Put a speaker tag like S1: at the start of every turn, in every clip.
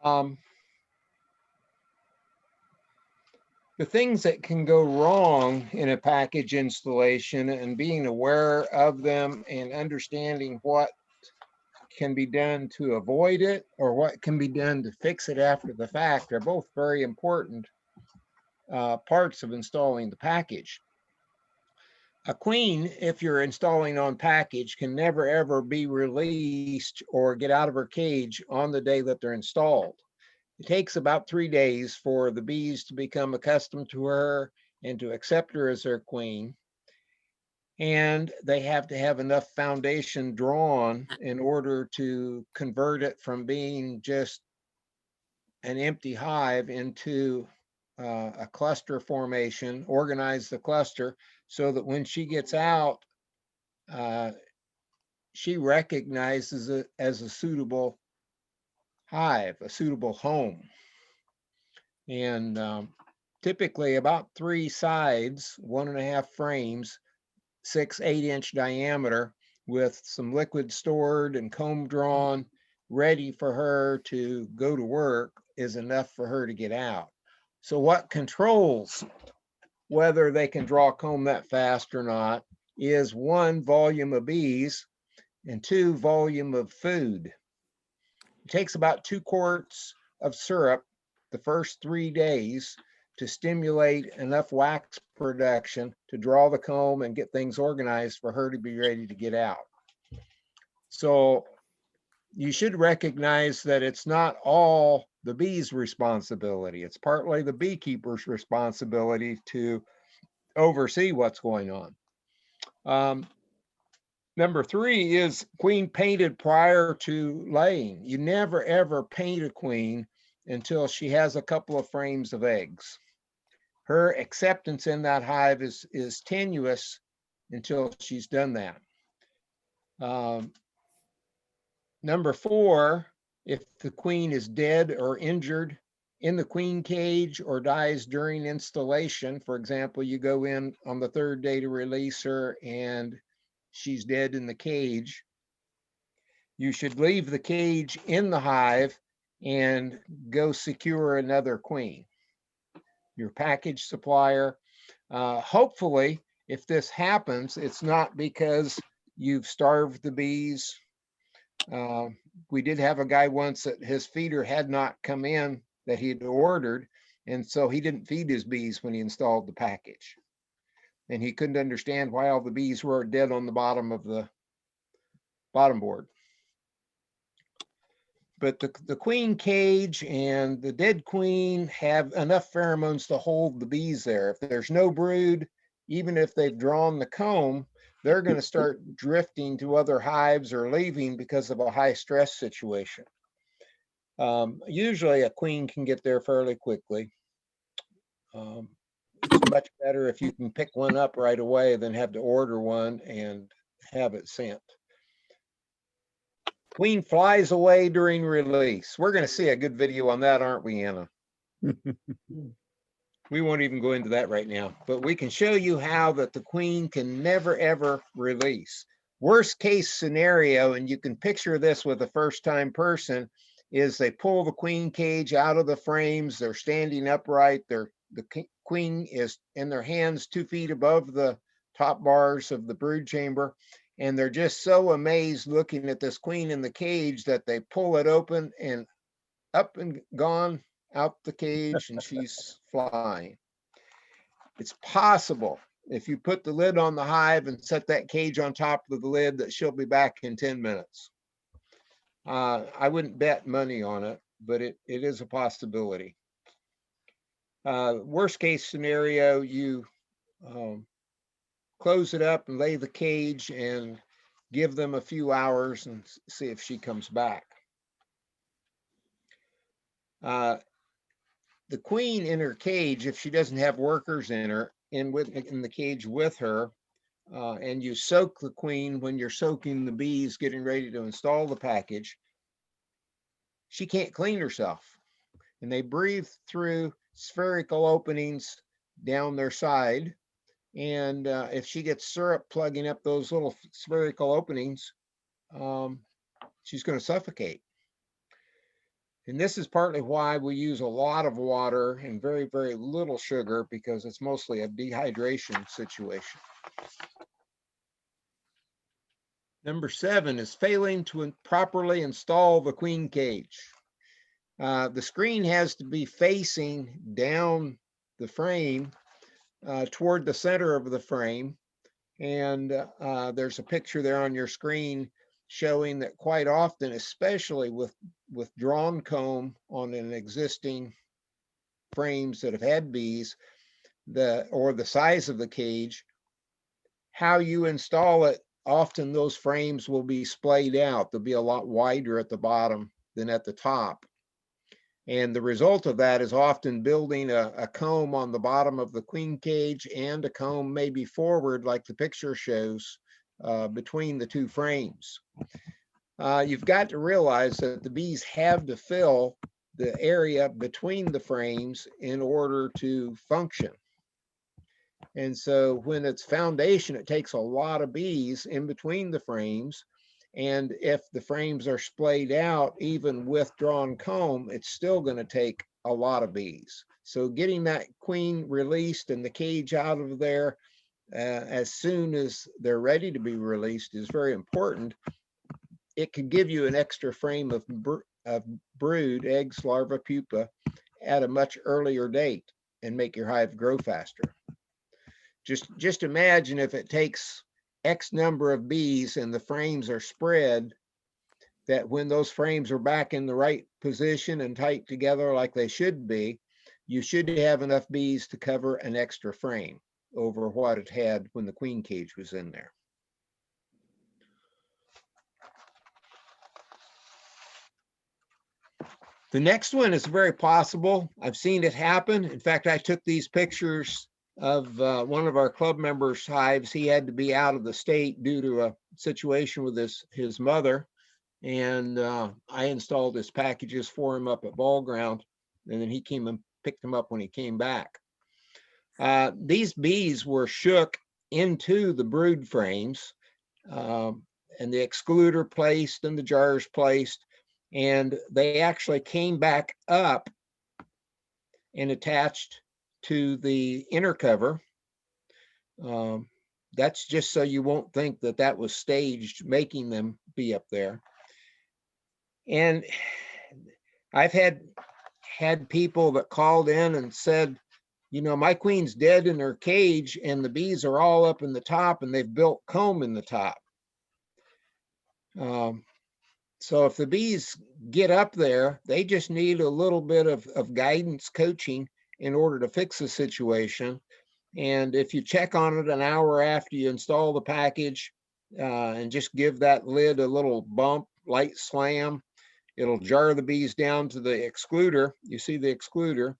S1: Um, the things that can go wrong in a package installation and being aware of them and understanding what can be done to avoid it or what can be done to fix it after the fact are both very important parts of installing the package. A queen, if you're installing on package, can never ever be released or get out of her cage on the day that they're installed. It takes about 3 days for the bees to become accustomed to her and to accept her as their queen. And they have to have enough foundation drawn in order to convert it from being just an empty hive into a cluster formation, organize the cluster so that when she gets out, uh, she recognizes it as a suitable hive, a suitable home. And typically about 3 sides, 1.5 frames, 6 8-inch diameter with some liquid stored and comb drawn, ready for her to go to work is enough for her to get out. So what controls whether they can draw comb that fast or not is one, volume of bees, and two, volume of food. It takes about 2 quarts of syrup the first 3 days to stimulate enough wax production to draw the comb and get things organized for her to be ready to get out. So you should recognize that it's not all the bee's responsibility. It's partly the beekeeper's responsibility to oversee what's going on. Number 3 is queen painted prior to laying. You never ever paint a queen until she has a couple of frames of eggs. Her acceptance in that hive is tenuous until she's done that. Um, Number 4, if the queen is dead or injured in the queen cage or dies during installation, for example, you go in on the 3rd day to release her and she's dead in the cage, you should leave the cage in the hive and go secure another queen. Your package supplier, hopefully, if this happens, it's not because you've starved the bees. Uh, we did have a guy once that his feeder had not come in that he'd ordered, and so he didn't feed his bees when he installed the package. And he couldn't understand why all the bees were dead on the bottom of the bottom board. But the queen cage and the dead queen have enough pheromones to hold the bees there. If there's no brood, even if they've drawn the comb, they're going to start drifting to other hives or leaving because of a high stress situation. Usually a queen can get there fairly quickly. It's much better if you can pick one up right away than have to order one and have it sent. Queen flies away during release. We're going to see a good video on that, aren't we, Anna? We won't even go into that right now, but we can show you how that the queen can never, ever release. Worst case scenario, and you can picture this with a first-time person, is they pull the queen cage out of the frames. They're standing upright. The queen is in their hands 2 feet above the top bars of the brood chamber. And they're just so amazed looking at this queen in the cage that they pull it open and up and gone out the cage, and she's flying. It's possible if you put the lid on the hive and set that cage on top of the lid that she'll be back in 10 minutes. I wouldn't bet money on it, but it is a possibility. Worst case scenario, you close it up and lay the cage and give them a few hours and see if she comes back. The queen in her cage, if she doesn't have workers in her, in the cage with her, and you soak the queen when you're soaking the bees getting ready to install the package, she can't clean herself. And they breathe through spherical openings down their side. And if she gets syrup plugging up those little spherical openings, she's going to suffocate. And this is partly why we use a lot of water and very, very little sugar, because it's mostly a dehydration situation. Number 7 is failing to properly install the queen cage. The screen has to be facing down the frame toward the center of the frame. And there's a picture there on your screen showing that quite often, especially with drawn comb on an existing frames that have had bees, or the size of the cage, how you install it, often those frames will be splayed out. They'll be a lot wider at the bottom than at the top. And the result of that is often building a comb on the bottom of the queen cage and a comb maybe forward, like the picture shows, between the two frames. You've got to realize that the bees have to fill the area between the frames in order to function. And so when it's foundation, it takes a lot of bees in between the frames. And if the frames are splayed out, even with drawn comb, it's still going to take a lot of bees. So getting that queen released and the cage out of there as soon as they're ready to be released is very important. It could give you an extra frame of brood, eggs, larvae, pupa, at a much earlier date and make your hive grow faster. Just imagine if it takes X number of bees and the frames are spread, that when those frames are back in the right position and tight together like they should be, you should have enough bees to cover an extra frame over what it had when the queen cage was in there. The next one is very possible. I've seen it happen. In fact, I took these pictures of one of our club members' hives. He had to be out of the state due to a situation with his mother. And I installed his packages for him up at Ball Ground. And then he came and picked them up when he came back. These bees were shook into the brood frames, and the excluder placed and the jars placed. And they actually came back up and attached to the inner cover. That's just so you won't think that that was staged, making them be up there. And I've had people that called in and said, you know, my queen's dead in her cage and the bees are all up in the top and they've built comb in the top. So if the bees get up there, they just need a little bit of guidance, coaching in order to fix the situation. And if you check on it an hour after you install the package and just give that lid a little bump, light slam, it'll jar the bees down to the excluder. You see the excluder,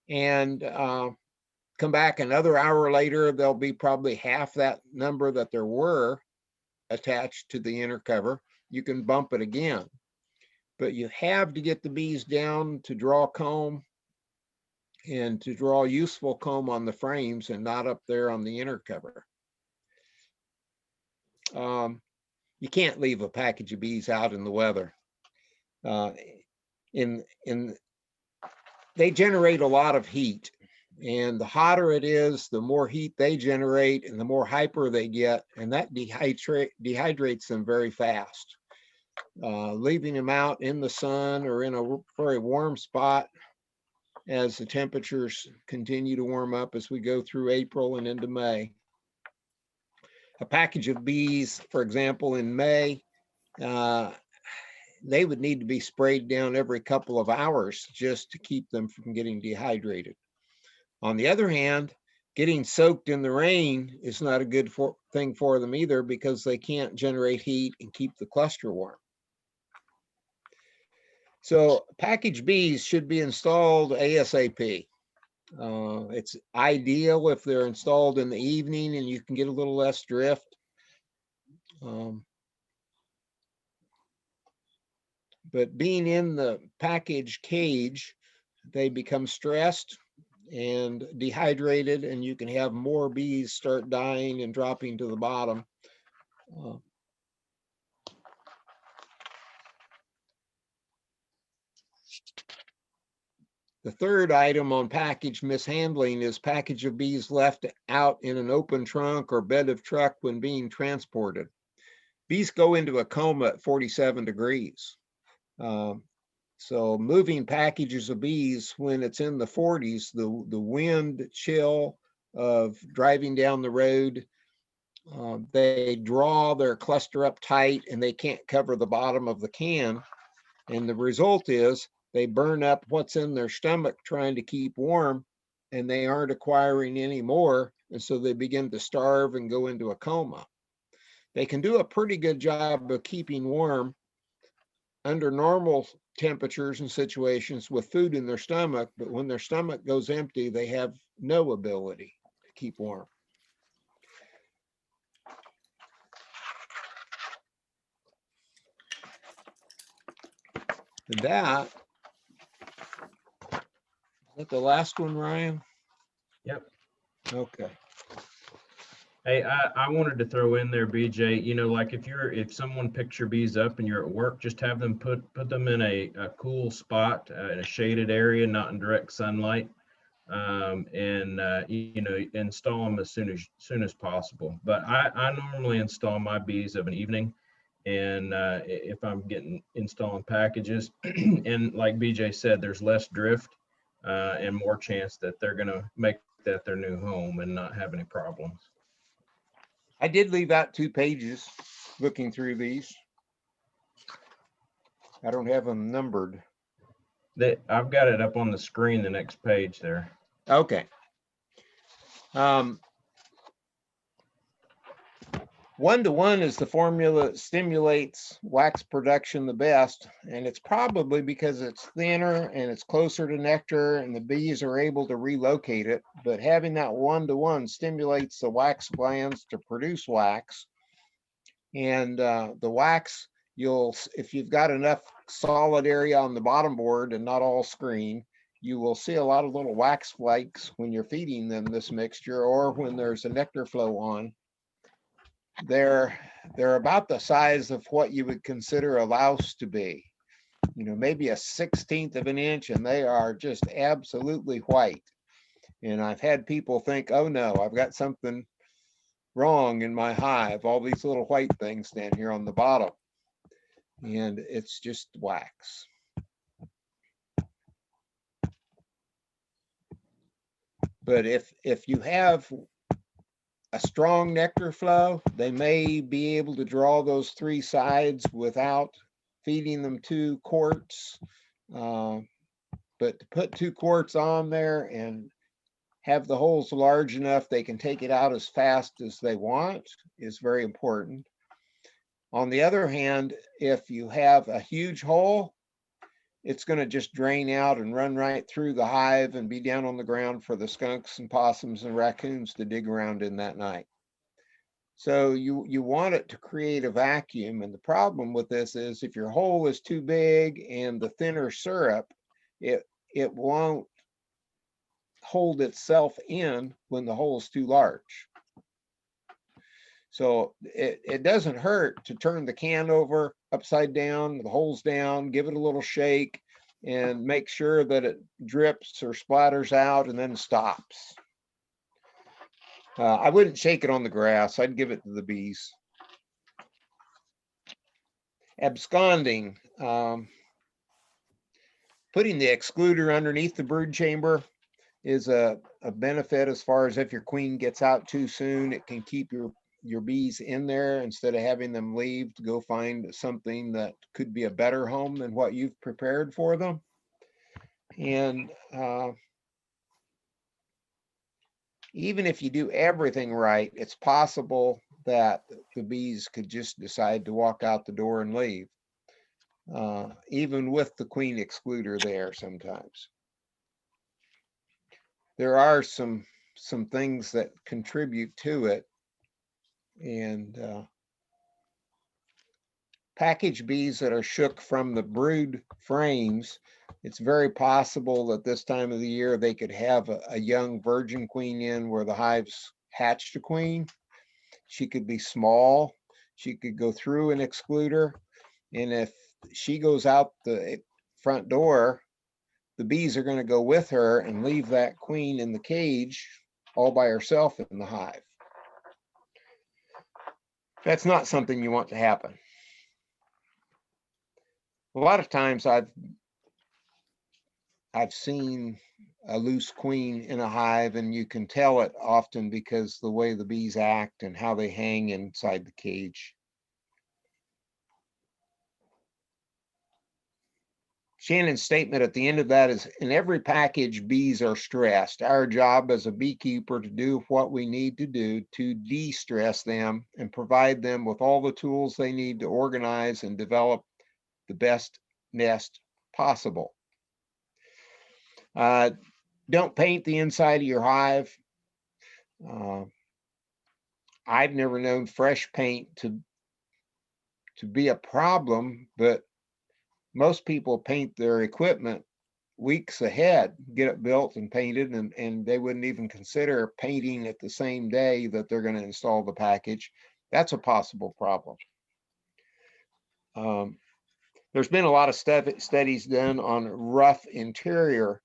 S1: and come back another hour later, there'll be probably half that number that there were attached to the inner cover. You can bump it again, but you have to get the bees down to draw comb and to draw useful comb on the frames and not up there on the inner cover. You can't leave a package of bees out in the weather. They generate a lot of heat, and the hotter it is, the more heat they generate and the more hyper they get, and that dehydrates them very fast. Leaving them out in the sun or in a very warm spot as the temperatures continue to warm up as we go through April and into May. A package of bees, for example, in May, they would need to be sprayed down every couple of hours just to keep them from getting dehydrated. On the other hand, getting soaked in the rain is not a good thing for them either, because they can't generate heat and keep the cluster warm. So package bees should be installed ASAP. It's ideal if they're installed in the evening and you can get a little less drift. But being in the package cage, they become stressed and dehydrated, and you can have more bees start dying and dropping to the bottom. The third item on package mishandling is package of bees left out in an open trunk or bed of truck when being transported. Bees go into a coma at 47 degrees. So moving packages of bees when it's in the 40s, the wind chill of driving down the road, they draw their cluster up tight and they can't cover the bottom of the can. And the result is they burn up what's in their stomach trying to keep warm, and they aren't acquiring any more. And so they begin to starve and go into a coma. They can do a pretty good job of keeping warm under normal temperatures and situations with food in their stomach, but when their stomach goes empty, they have no ability to keep warm. And that, is that the last one, Ryan?
S2: Yep.
S1: Okay.
S2: Hey, I wanted to throw in there, BJ, you know, like if someone picks your bees up and you're at work, just have them put them in a cool spot, in a shaded area, not in direct sunlight, and you know, install them as soon as possible. But I normally install my bees of an evening, and if I'm installing packages, and like BJ said, there's less drift, and more chance that they're gonna make that their new home and not have any problems.
S1: I did leave out 2 pages looking through these. I don't have them numbered.
S2: I've got it up on the screen, the next page there.
S1: Okay. 1-to-1 is the formula that stimulates wax production the best, and it's probably because it's thinner and it's closer to nectar and the bees are able to relocate it. But having that 1-to-1 stimulates the wax glands to produce wax. And the wax, if you've got enough solid area on the bottom board and not all screen, you will see a lot of little wax flakes when you're feeding them this mixture or when there's a nectar flow on. They're about the size of what you would consider a louse to be, you know, maybe a 1/16 of an inch, and they are just absolutely white. And I've had people think, oh no, I've got something wrong in my hive, all these little white things down here on the bottom, and it's just wax. But if you have a strong nectar flow, they may be able to draw those 3 sides without feeding them 2 quarts. But to put 2 quarts on there and have the holes large enough they can take it out as fast as they want is very important. On the other hand, if you have a huge hole, it's going to just drain out and run right through the hive and be down on the ground for the skunks and possums and raccoons to dig around in that night. So you want it to create a vacuum. And the problem with this is if your hole is too big and the thinner syrup, it won't hold itself in when the hole is too large. So it doesn't hurt to turn the can over upside down, the hole's down, give it a little shake and make sure that it drips or splatters out and then stops. I wouldn't shake it on the grass. I'd give it to the bees. Absconding. Putting the excluder underneath the brood chamber is a benefit as far as if your queen gets out too soon, it can keep your bees in there instead of having them leave to go find something that could be a better home than what you've prepared for them. And even if you do everything right, it's possible that the bees could just decide to walk out the door and leave, even with the queen excluder there sometimes. There are some things that contribute to it. And package bees that are shook from the brood frames, it's very possible that this time of the year they could have a young virgin queen in where the hives hatched a queen. She could be small. She could go through an excluder. And if she goes out the front door, the bees are going to go with her and leave that queen in the cage all by herself in the hive. That's not something you want to happen. A lot of times I've seen a loose queen in a hive, and you can tell it often because the way the bees act and how they hang inside the cage. Shannon's statement at the end of that is, in every package, bees are stressed. Our job as a beekeeper to do what we need to do to de-stress them and provide them with all the tools they need to organize and develop the best nest possible. Don't paint the inside of your hive. I've never known fresh paint to be a problem, but most people paint their equipment weeks ahead, get it built and painted, and they wouldn't even consider painting it the same day that they're going to install the package. That's a possible problem. There's been a lot of studies done on rough interior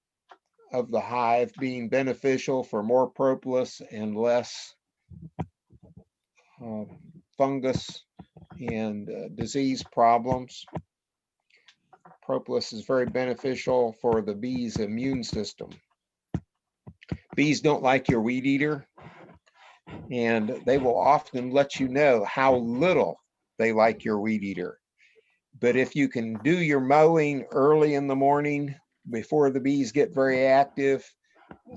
S1: of the hive being beneficial for more propolis and less fungus and disease problems. Propolis is very beneficial for the bee's immune system. Bees don't like your weed eater, and they will often let you know how little they like your weed eater. But if you can do your mowing early in the morning before the bees get very active,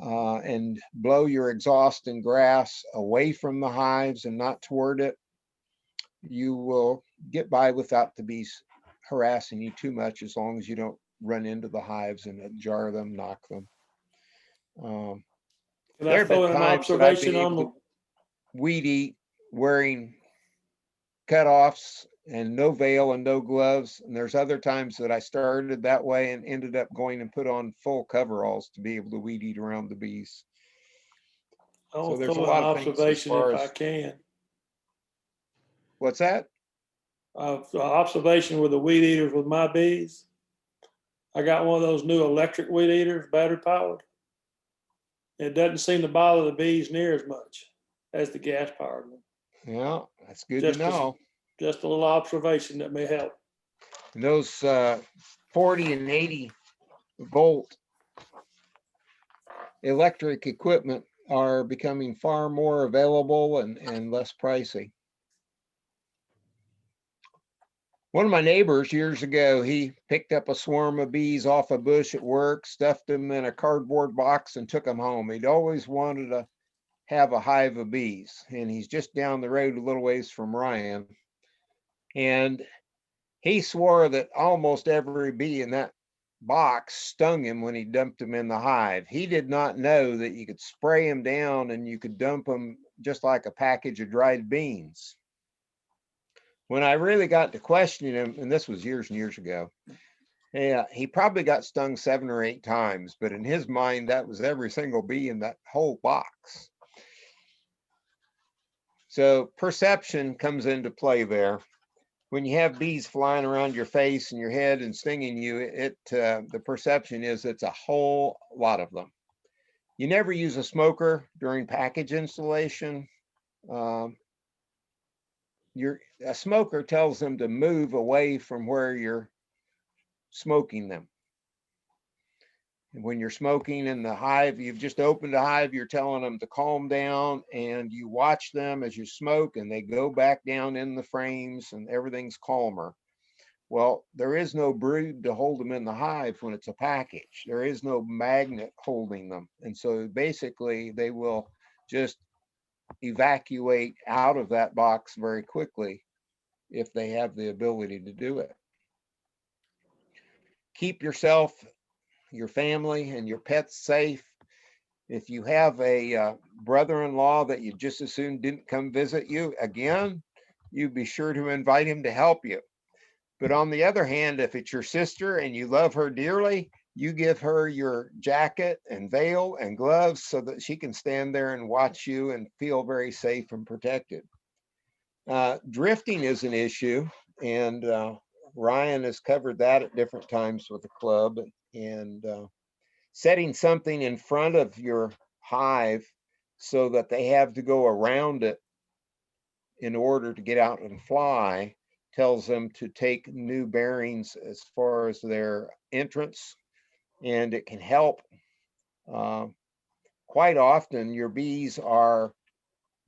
S1: and blow your exhaust and grass away from the hives and not toward it, you will get by without the bees harassing you too much, as long as you don't run into the hives and jar them, knock them.
S3: Can I throw in an observation on the
S1: weed eat wearing cutoffs and no veil and no gloves, and there's other times that I started that way and ended up going and put on full coveralls to be able to weed eat around the bees.
S3: I'll throw in an observation if I can.
S1: What's that?
S3: Observation with the weed eaters with my bees. I got one of those new electric weed eaters, battery powered. It doesn't seem to bother the bees near as much as the gas powered one.
S1: Yeah, that's good to know.
S3: Just a little observation that may help.
S1: And those 40 and 80 volt electric equipment are becoming far more available and less pricey. One of my neighbors years ago, he picked up a swarm of bees off a bush at work, stuffed them in a cardboard box, and took them home. He'd always wanted to have a hive of bees, and he's just down the road a little ways from Ryan. And he swore that almost every bee in that box stung him when he dumped them in the hive. He did not know that you could spray them down and you could dump them just like a package of dried beans. When I really got to questioning him, and this was years and years ago, yeah, he probably got stung 7 or 8 times, but in his mind, that was every single bee in that whole box. So perception comes into play there. When you have bees flying around your face and your head and stinging you, the perception is it's a whole lot of them. You never use a smoker during package installation. A smoker tells them to move away from where you're smoking them. And when you're smoking in the hive, you've just opened a hive, you're telling them to calm down, and you watch them as you smoke and they go back down in the frames and everything's calmer. Well, there is no brood to hold them in the hive when it's a package. There is no magnet holding them. And so basically they will just evacuate out of that box very quickly if they have the ability to do it. Keep yourself, your family, and your pets safe. If you have a brother-in-law that you just as soon didn't come visit you again, you be sure to invite him to help you. But on the other hand, if it's your sister and you love her dearly, you give her your jacket and veil and gloves so that she can stand there and watch you and feel very safe and protected. Drifting is an issue, and Ryan has covered that at different times with the club. And setting something in front of your hive so that they have to go around it in order to get out and fly tells them to take new bearings as far as their entrance, and it can help. Quite often your bees are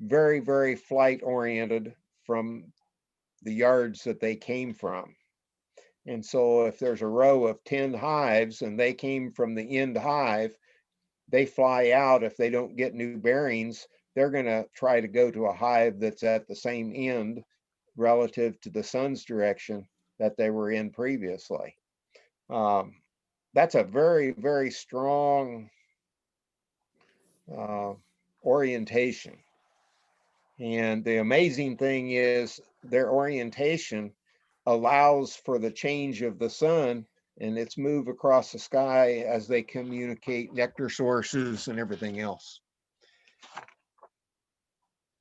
S1: very, very flight oriented from the yards that they came from. And so if there's a row of 10 hives and they came from the end hive, they fly out. If they don't get new bearings, they're going to try to go to a hive that's at the same end relative to the sun's direction that they were in previously. That's a very, very strong orientation. And the amazing thing is their orientation allows for the change of the sun and its move across the sky as they communicate nectar sources and everything else.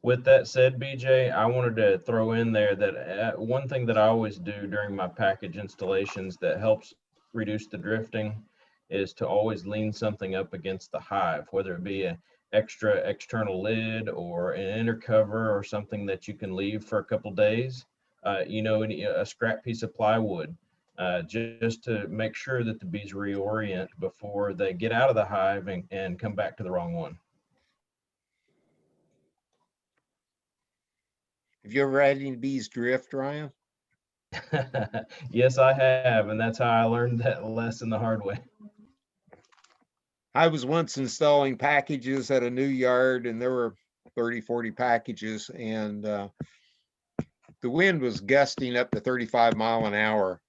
S2: With that said, BJ, I wanted to throw in there that one thing that I always do during my package installations that helps reduce the drifting is to always lean something up against the hive, whether it be an extra external lid or an inner cover or something that you can leave for a couple days, a scrap piece of plywood, just to make sure that the bees reorient before they get out of the hive and come back to the wrong one.
S1: Have you ever had any bees drift, Ryan?
S2: Yes, I have, and that's how I learned that lesson the hard way.
S1: I was once installing packages at a new yard, and there were 30, 40 packages, and the wind was gusting up to 35 mile an hour.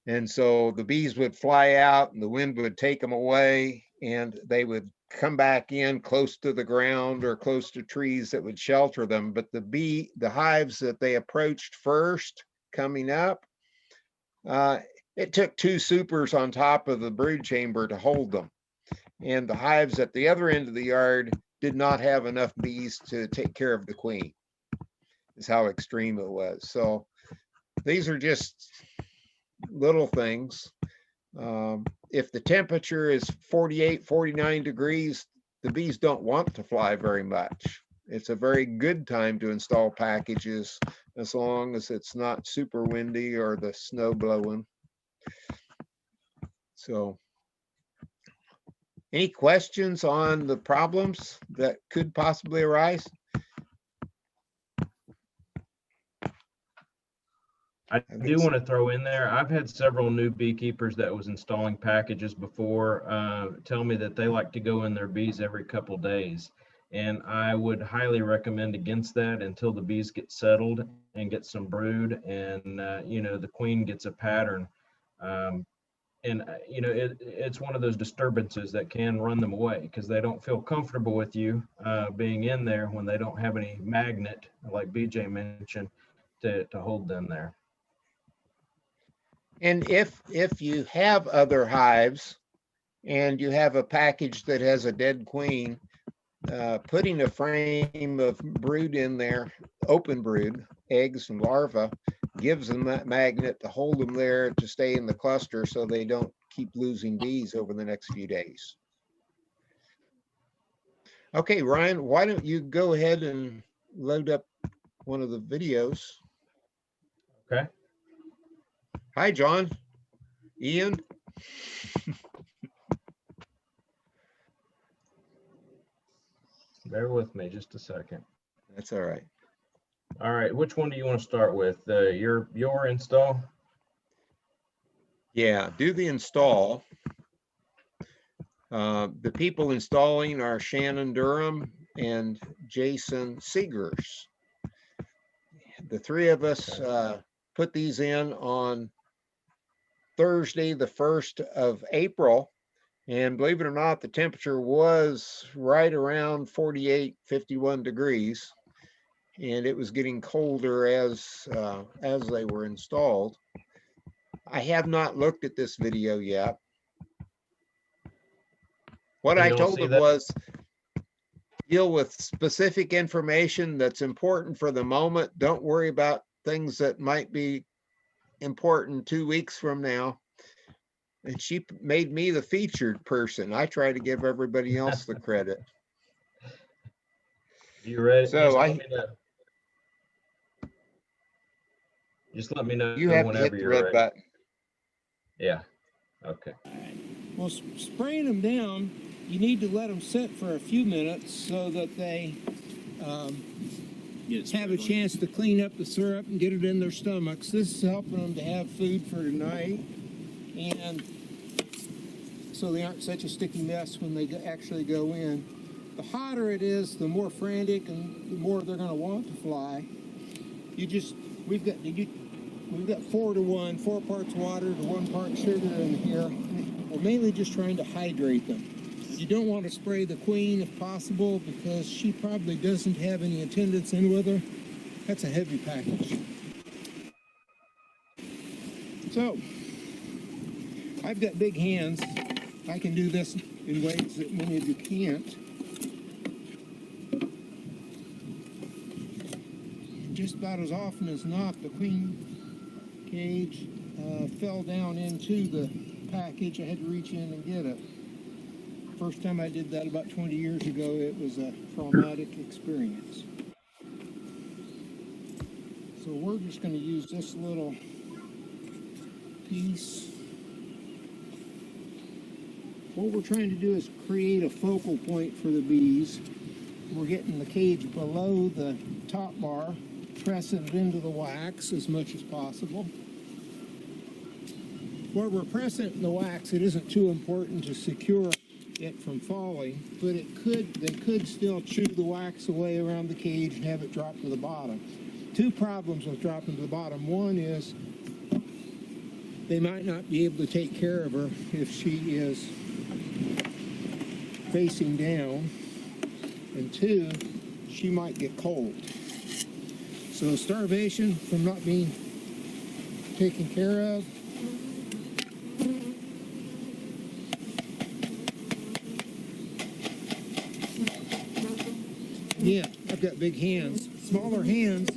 S1: And so the bees would fly out and the wind would take them away, and they would come back in close to the ground or close to trees that would shelter them. But the hives that they approached first coming up, it took 2 supers on top of the brood chamber to hold them. And the hives at the other end of the yard did not have enough bees to take care of the queen, is how extreme it was. So these are just little things. If the temperature is 48, 49 degrees, the bees don't want to fly very much. It's a very good time to install packages as long as it's not super windy or the snow blowing. So, any questions on the problems that could possibly arise?
S2: I do want to throw in there, I've had several new beekeepers that was installing packages before tell me that they like to go in their bees every couple days. And I would highly recommend against that until the bees get settled and get some brood and, the queen gets a pattern. It's one of those disturbances that can run them away because they don't feel comfortable with you being in there when they don't have any magnet, like BJ mentioned, to hold them there.
S1: And if you have other hives and you have a package that has a dead queen, putting a frame of brood in there, open brood, eggs and larvae, gives them that magnet to hold them there to stay in the cluster so they don't keep losing bees over the next few days. Okay, Ryan, why don't you go ahead and load up one of the videos?
S2: Okay.
S1: Hi, John. Ian.
S2: Bear with me just a second.
S1: That's all right.
S2: All right, which one do you want to start with? Your install?
S1: Yeah, do the install. The people installing are Shannon Durham and Jason Seegers. The 3 of us put these in on Thursday, the 1st of April. And believe it or not, the temperature was right around 48, 51 degrees. And it was getting colder as they were installed. I have not looked at this video yet. What I told them was deal with specific information that's important for the moment. Don't worry about things that might be important 2 weeks from now. And she made me the featured person. I try to give everybody else the credit.
S2: You ready?
S1: So
S2: Just let me know
S1: you have to
S2: whenever
S1: hit the
S2: you're
S1: red
S2: ready.
S1: button.
S2: Yeah. Okay.
S4: Well, spraying them down, you need to let them sit for a few minutes so that they have a chance to clean up the syrup and get it in their stomachs. This is helping them to have food for tonight, and so they aren't such a sticky mess when they actually go in. The hotter it is, the more frantic and the more they're going to want to fly. We've got 4 to 1, 4 parts water to 1 part sugar in here. We're mainly just trying to hydrate them. You don't want to spray the queen if possible because she probably doesn't have any attendants in with her. That's a heavy package. So, I've got big hands. I can do this in ways that many of you can't. Just about as often as not, the queen cage fell down into the package. I had to reach in and get it. First time I did that about 20 years ago, it was a traumatic experience. So we're just going to use this little piece. What we're trying to do is create a focal point for the bees. We're getting the cage below the top bar, pressing it into the wax as much as possible. Where we're pressing it in the wax, it isn't too important to secure it from falling, but they could still chew the wax away around the cage and have it drop to the bottom. 2 problems with dropping to the bottom. One is they might not be able to take care of her if she is facing down, and 2, she might get cold. So starvation from not being taken care of. Yeah, I've got big hands. Smaller hands.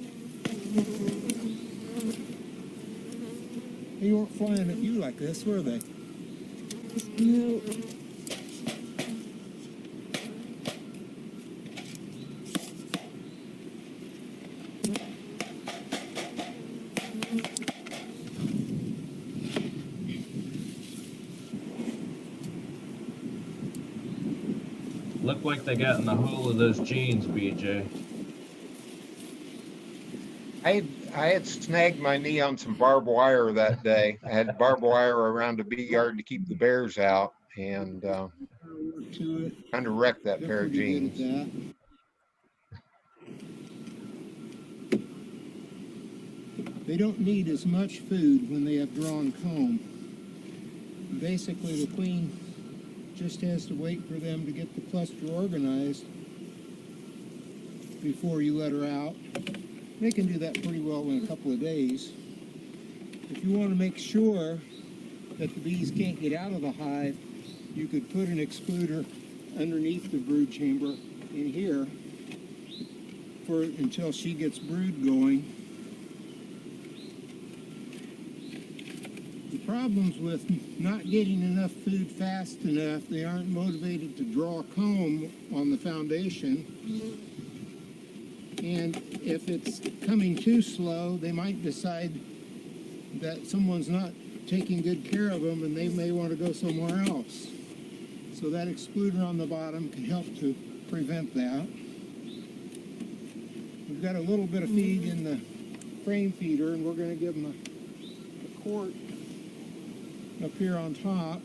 S4: They weren't flying at you like this, were they? No.
S2: Look like they got in the hole of those jeans, BJ.
S1: I had snagged my knee on some barbed wire that day. I had barbed wire around the bee yard to keep the bears out, and kind of wrecked that pair of jeans.
S4: They don't need as much food when they have drawn comb. Basically, the queen just has to wait for them to get the cluster organized before you let her out. They can do that pretty well in a couple of days. If you want to make sure that the bees can't get out of the hive, you could put an excluder underneath the brood chamber in here until she gets brood going. The problems with not getting enough food fast enough, they aren't motivated to draw comb on the foundation. And if it's coming too slow, they might decide that someone's not taking good care of them and they may want to go somewhere else. So that excluder on the bottom can help to prevent that. We've got a little bit of feed in the frame feeder, and we're going to give them a quart up here on top.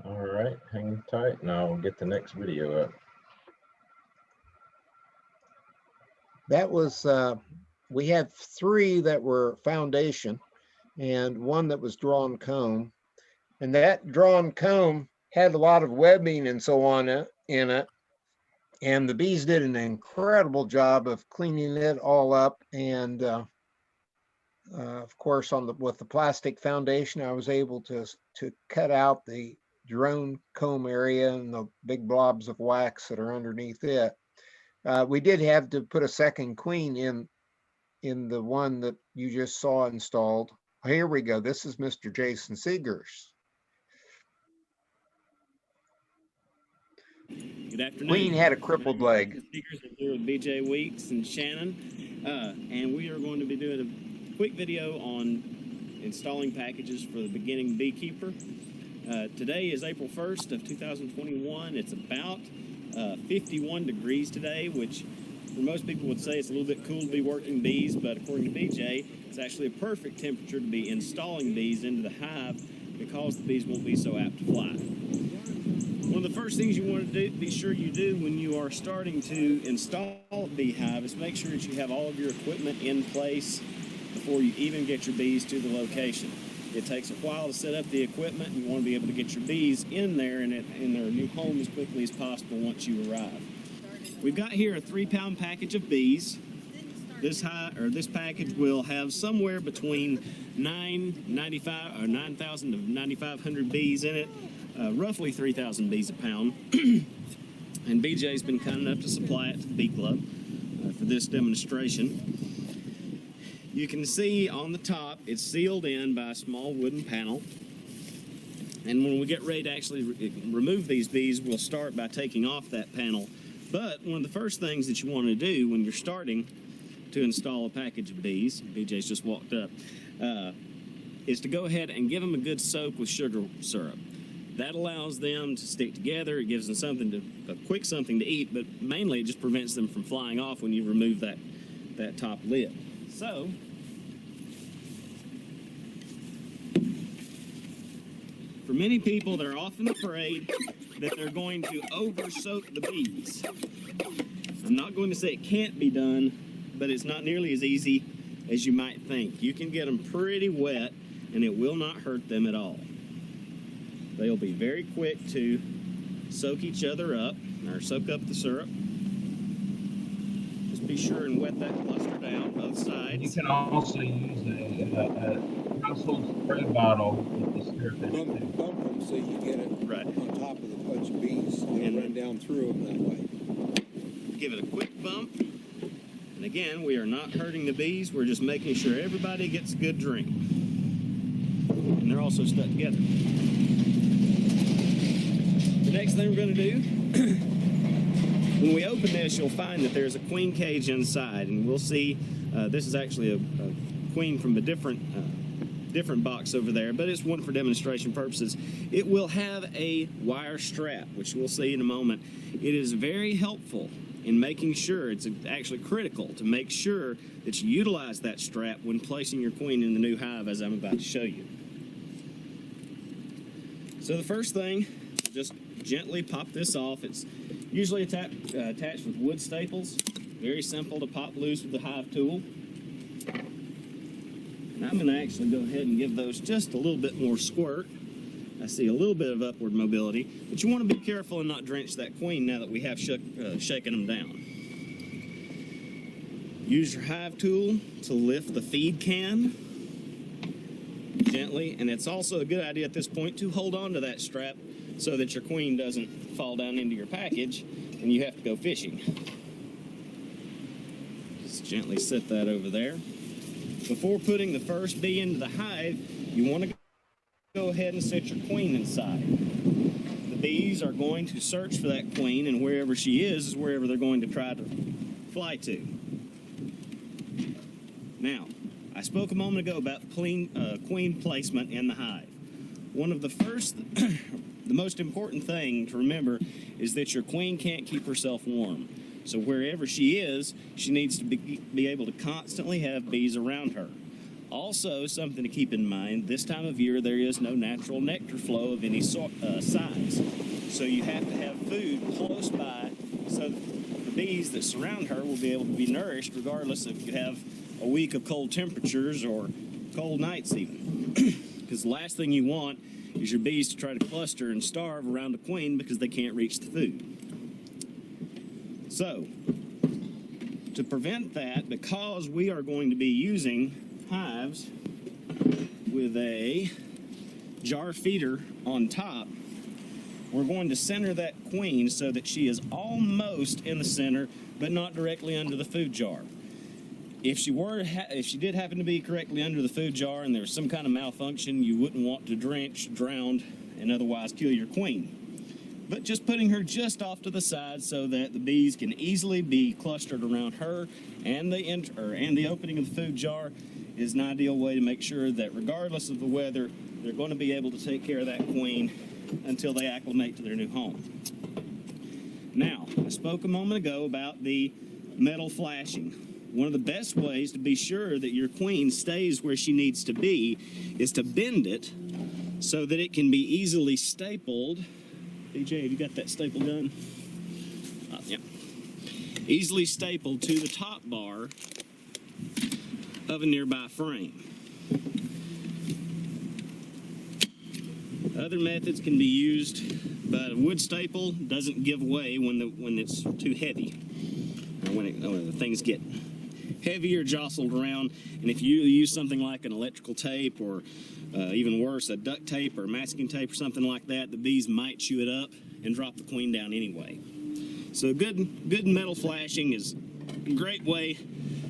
S2: All right, hang tight and I'll get the next video up.
S1: That was, we had 3 that were foundation and 1 that was drawn comb. And that drawn comb had a lot of webbing and so on in it. And the bees did an incredible job of cleaning it all up and Of course, with the plastic foundation, I was able to cut out the drone comb area and the big blobs of wax that are underneath it. We did have to put a second queen in the one that you just saw installed. Here we go. This is Mr. Jason Seegers.
S5: Good afternoon.
S1: Queen had a crippled leg.
S5: Speakers are here with BJ Weeks and Shannon, and we are going to be doing a quick video on installing packages for the beginning beekeeper. Today is April 1st of 2021. It's about 51 degrees today, which for most people would say it's a little bit cool to be working bees, but according to BJ, it's actually a perfect temperature to be installing bees into the hive because the bees won't be so apt to fly. One of the first things you want to be sure you do when you are starting to install a beehive is make sure that you have all of your equipment in place before you even get your bees to the location. It takes a while to set up the equipment, and you want to be able to get your bees in there and in their new home as quickly as possible once you arrive. We've got here a 3-pound package of bees. This package will have somewhere between 9,000 to 9,500 bees in it. Roughly 3,000 bees a pound. And BJ's been kind enough to supply it to the Bee Club for this demonstration. You can see on the top, it's sealed in by a small wooden panel. And when we get ready to actually remove these bees, we'll start by taking off that panel. But one of the first things that you want to do when you're starting to install a package of bees, BJ's just walked up, is to go ahead and give them a good soak with sugar syrup. That allows them to stick together. It gives them a quick something to eat, but mainly it just prevents them from flying off when you remove that top lid. So, for many people, they're often afraid that they're going to over-soak the bees. I'm not going to say it can't be done, but it's not nearly as easy as you might think. You can get them pretty wet, and it will not hurt them at all. They'll be very quick to soak each other up, or soak up the syrup. Just be sure and wet that cluster down, both sides.
S2: You can also use a household spray bottle with the syrup in it.
S6: Bump them so you get it
S5: Right.
S6: on top of the bunch of bees. It'll run down through them that way.
S5: Give it a quick bump. And again, we are not hurting the bees. We're just making sure everybody gets a good drink. And they're also stuck together. The next thing we're going to do, when we open this, you'll find that there's a queen cage inside, and we'll see this is actually a queen from a different box over there, but it's one for demonstration purposes. It will have a wire strap, which we'll see in a moment. It is very helpful in making sure, it's actually critical to make sure that you utilize that strap when placing your queen in the new hive, as I'm about to show you. So the first thing, just gently pop this off. It's usually attached with wood staples. Very simple to pop loose with the Hive tool. And I'm going to actually go ahead and give those just a little bit more squirt. I see a little bit of upward mobility, but you want to be careful and not drench that queen now that we have shaken them down. Use your Hive tool to lift the feed can gently, and it's also a good idea at this point to hold on to that strap so that your queen doesn't fall down into your package and you have to go fishing. Just gently set that over there. Before putting the first bee into the hive, you want to go ahead and set your queen inside. The bees are going to search for that queen, and wherever she is wherever they're going to try to fly to. Now, I spoke a moment ago about queen placement in the hive. One of the first, the most important thing to remember is that your queen can't keep herself warm. So wherever she is, she needs to be able to constantly have bees around her. Also, something to keep in mind, this time of year there is no natural nectar flow of any size. So you have to have food close by so that the bees that surround her will be able to be nourished regardless if you have a week of cold temperatures or cold nights even. Because the last thing you want is your bees to try to cluster and starve around the queen because they can't reach the food. So, to prevent that, because we are going to be using Hive hives with a jar feeder on top. We're going to center that queen so that she is almost in the center, but not directly under the food jar. If she did happen to be correctly under the food jar and there was some kind of malfunction, you wouldn't want to drench, drown, and otherwise kill your queen. But just putting her just off to the side so that the bees can easily be clustered around her and the opening of the food jar is an ideal way to make sure that regardless of the weather, they're going to be able to take care of that queen until they acclimate to their new home. Now, I spoke a moment ago about the metal flashing. One of the best ways to be sure that your queen stays where she needs to be is to bend it so that it can be easily stapled. DJ, have you got that staple gun? Yeah. Easily stapled to the top bar of a nearby frame. Other methods can be used, but a wood staple doesn't give way when it's too heavy, or when things get heavy or jostled around. And if you use something like an electrical tape or even worse, a duct tape or masking tape or something like that, the bees might chew it up and drop the queen down anyway. So good metal flashing is a great way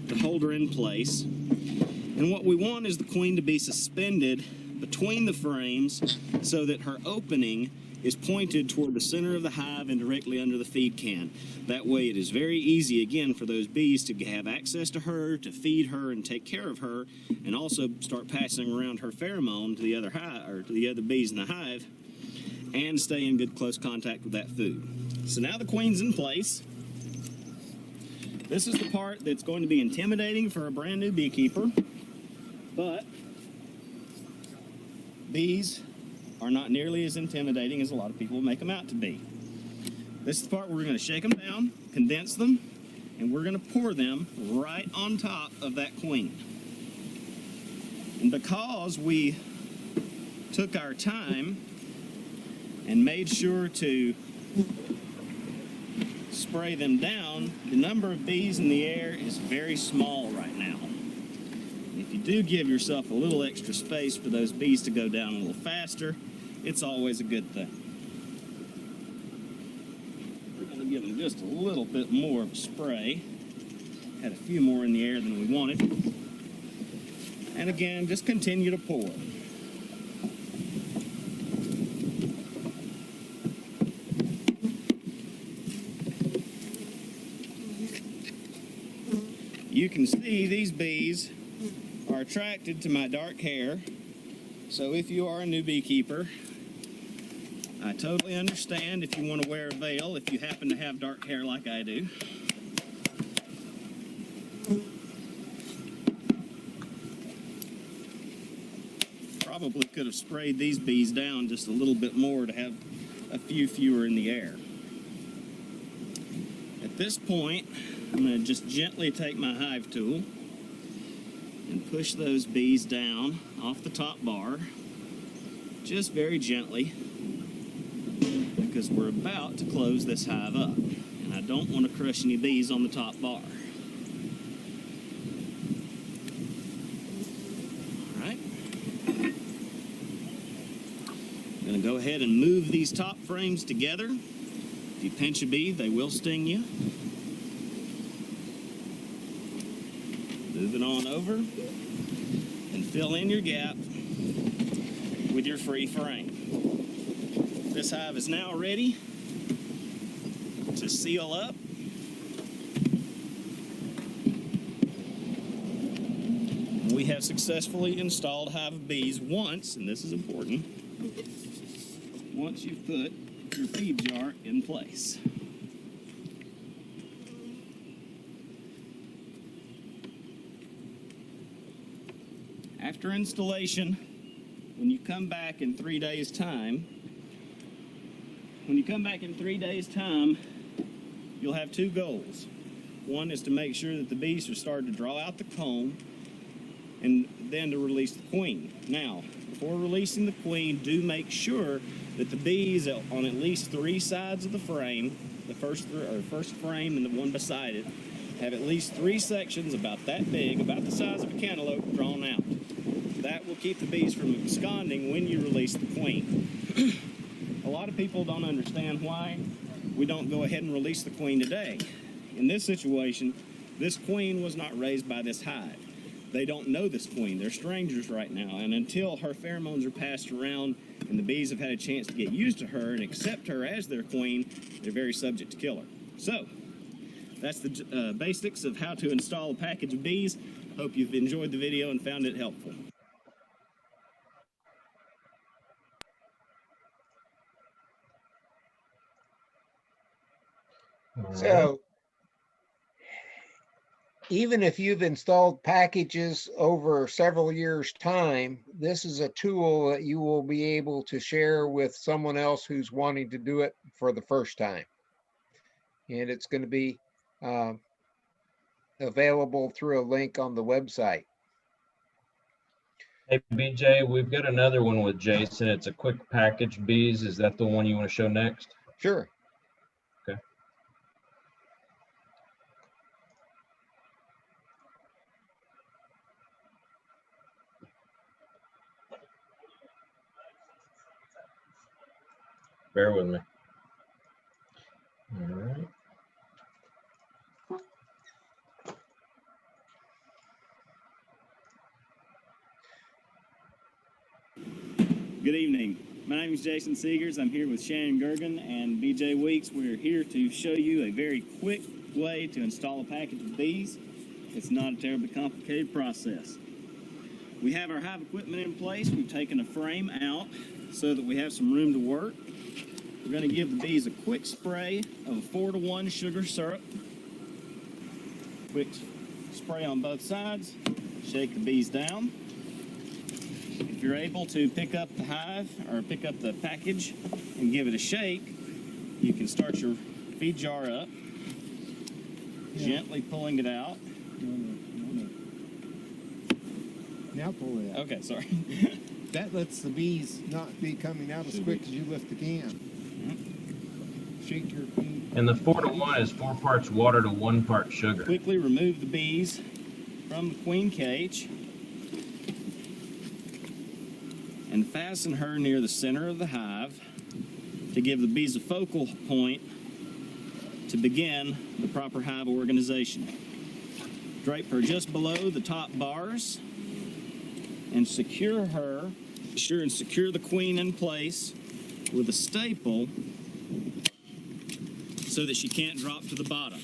S5: to hold her in place. And what we want is the queen to be suspended between the frames so that her opening is pointed toward the center of the hive and directly under the feed can. That way it is very easy, again, for those bees to have access to her, to feed her and take care of her, and also start passing around her pheromone to the other hive, or to the other bees in the hive, and stay in good close contact with that food. So now the queen's in place. This is the part that's going to be intimidating for a brand new beekeeper, but bees are not nearly as intimidating as a lot of people make them out to be. This is the part where we're going to shake them down, condense them, and we're going to pour them right on top of that queen. And because we took our time and made sure to spray them down, the number of bees in the air is very small right now. If you do give yourself a little extra space for those bees to go down a little faster, it's always a good thing. We're going to give them just a little bit more of a spray. Had a few more in the air than we wanted. And again, just continue to pour. You can see these bees are attracted to my dark hair. So if you are a new beekeeper, I totally understand if you want to wear a veil if you happen to have dark hair like I do. Probably could have sprayed these bees down just a little bit more to have a few fewer in the air. At this point, I'm going to just gently take my hive tool and push those bees down off the top bar, just very gently, because we're about to close this hive up, and I don't want to crush any bees on the top bar. All right. I'm going to go ahead and move these top frames together. If you pinch a bee, they will sting you. Move it on over and fill in your gap with your free frame. This hive is now ready to seal up. We have successfully installed a hive of bees once, and this is important, once you've put your feed jar in place. After installation, when you come back in 3 days' time, you'll have two goals. One is to make sure that the bees are starting to draw out the comb, and then to release the queen. Now, before releasing the queen, do make sure that the bees on at least 3 sides of the frame, the first frame and the one beside it, have at least 3 sections about that big, about the size of a cantaloupe, drawn out. That will keep the bees from absconding when you release the queen. A lot of people don't understand why we don't go ahead and release the queen today. In this situation, this queen was not raised by this hive. They don't know this queen. They're strangers right now. And until her pheromones are passed around and the bees have had a chance to get used to her and accept her as their queen, they're very subject to kill her. So, that's the basics of how to install a package of bees. Hope you've enjoyed the video and found it helpful.
S1: So even if you've installed packages over several years' time, this is a tool that you will be able to share with someone else who's wanting to do it for the first time. And it's going to be available through a link on the website.
S2: Hey, BJ, we've got another one with Jason. It's a quick package bees. Is that the one you want to show next?
S1: Sure.
S2: Okay. Bear with me. All right.
S5: Good evening. My name is Jason Seegers. I'm here with Shannon Gergen and BJ Weeks. We're here to show you a very quick way to install a package of bees. It's not a terribly complicated process. We have our hive equipment in place. We've taken a frame out so that we have some room to work. We're going to give the bees a quick spray of a 4-to-1 sugar syrup. Quick spray on both sides. Shake the bees down. If you're able to pick up the hive or pick up the package and give it a shake, you can start your feed jar up, gently pulling it out.
S4: No. Now pull it out.
S5: Okay, sorry.
S4: That lets the bees not be coming out as quick as you lift the can. Shake your feet.
S2: And the 4-to-1 is 4 parts water to 1 part sugar.
S5: Quickly remove the bees from the queen cage and fasten her near the center of the hive to give the bees a focal point to begin the proper hive organization. Drape her just below the top bars and secure her. Be sure and secure the queen in place with a staple so that she can't drop to the bottom.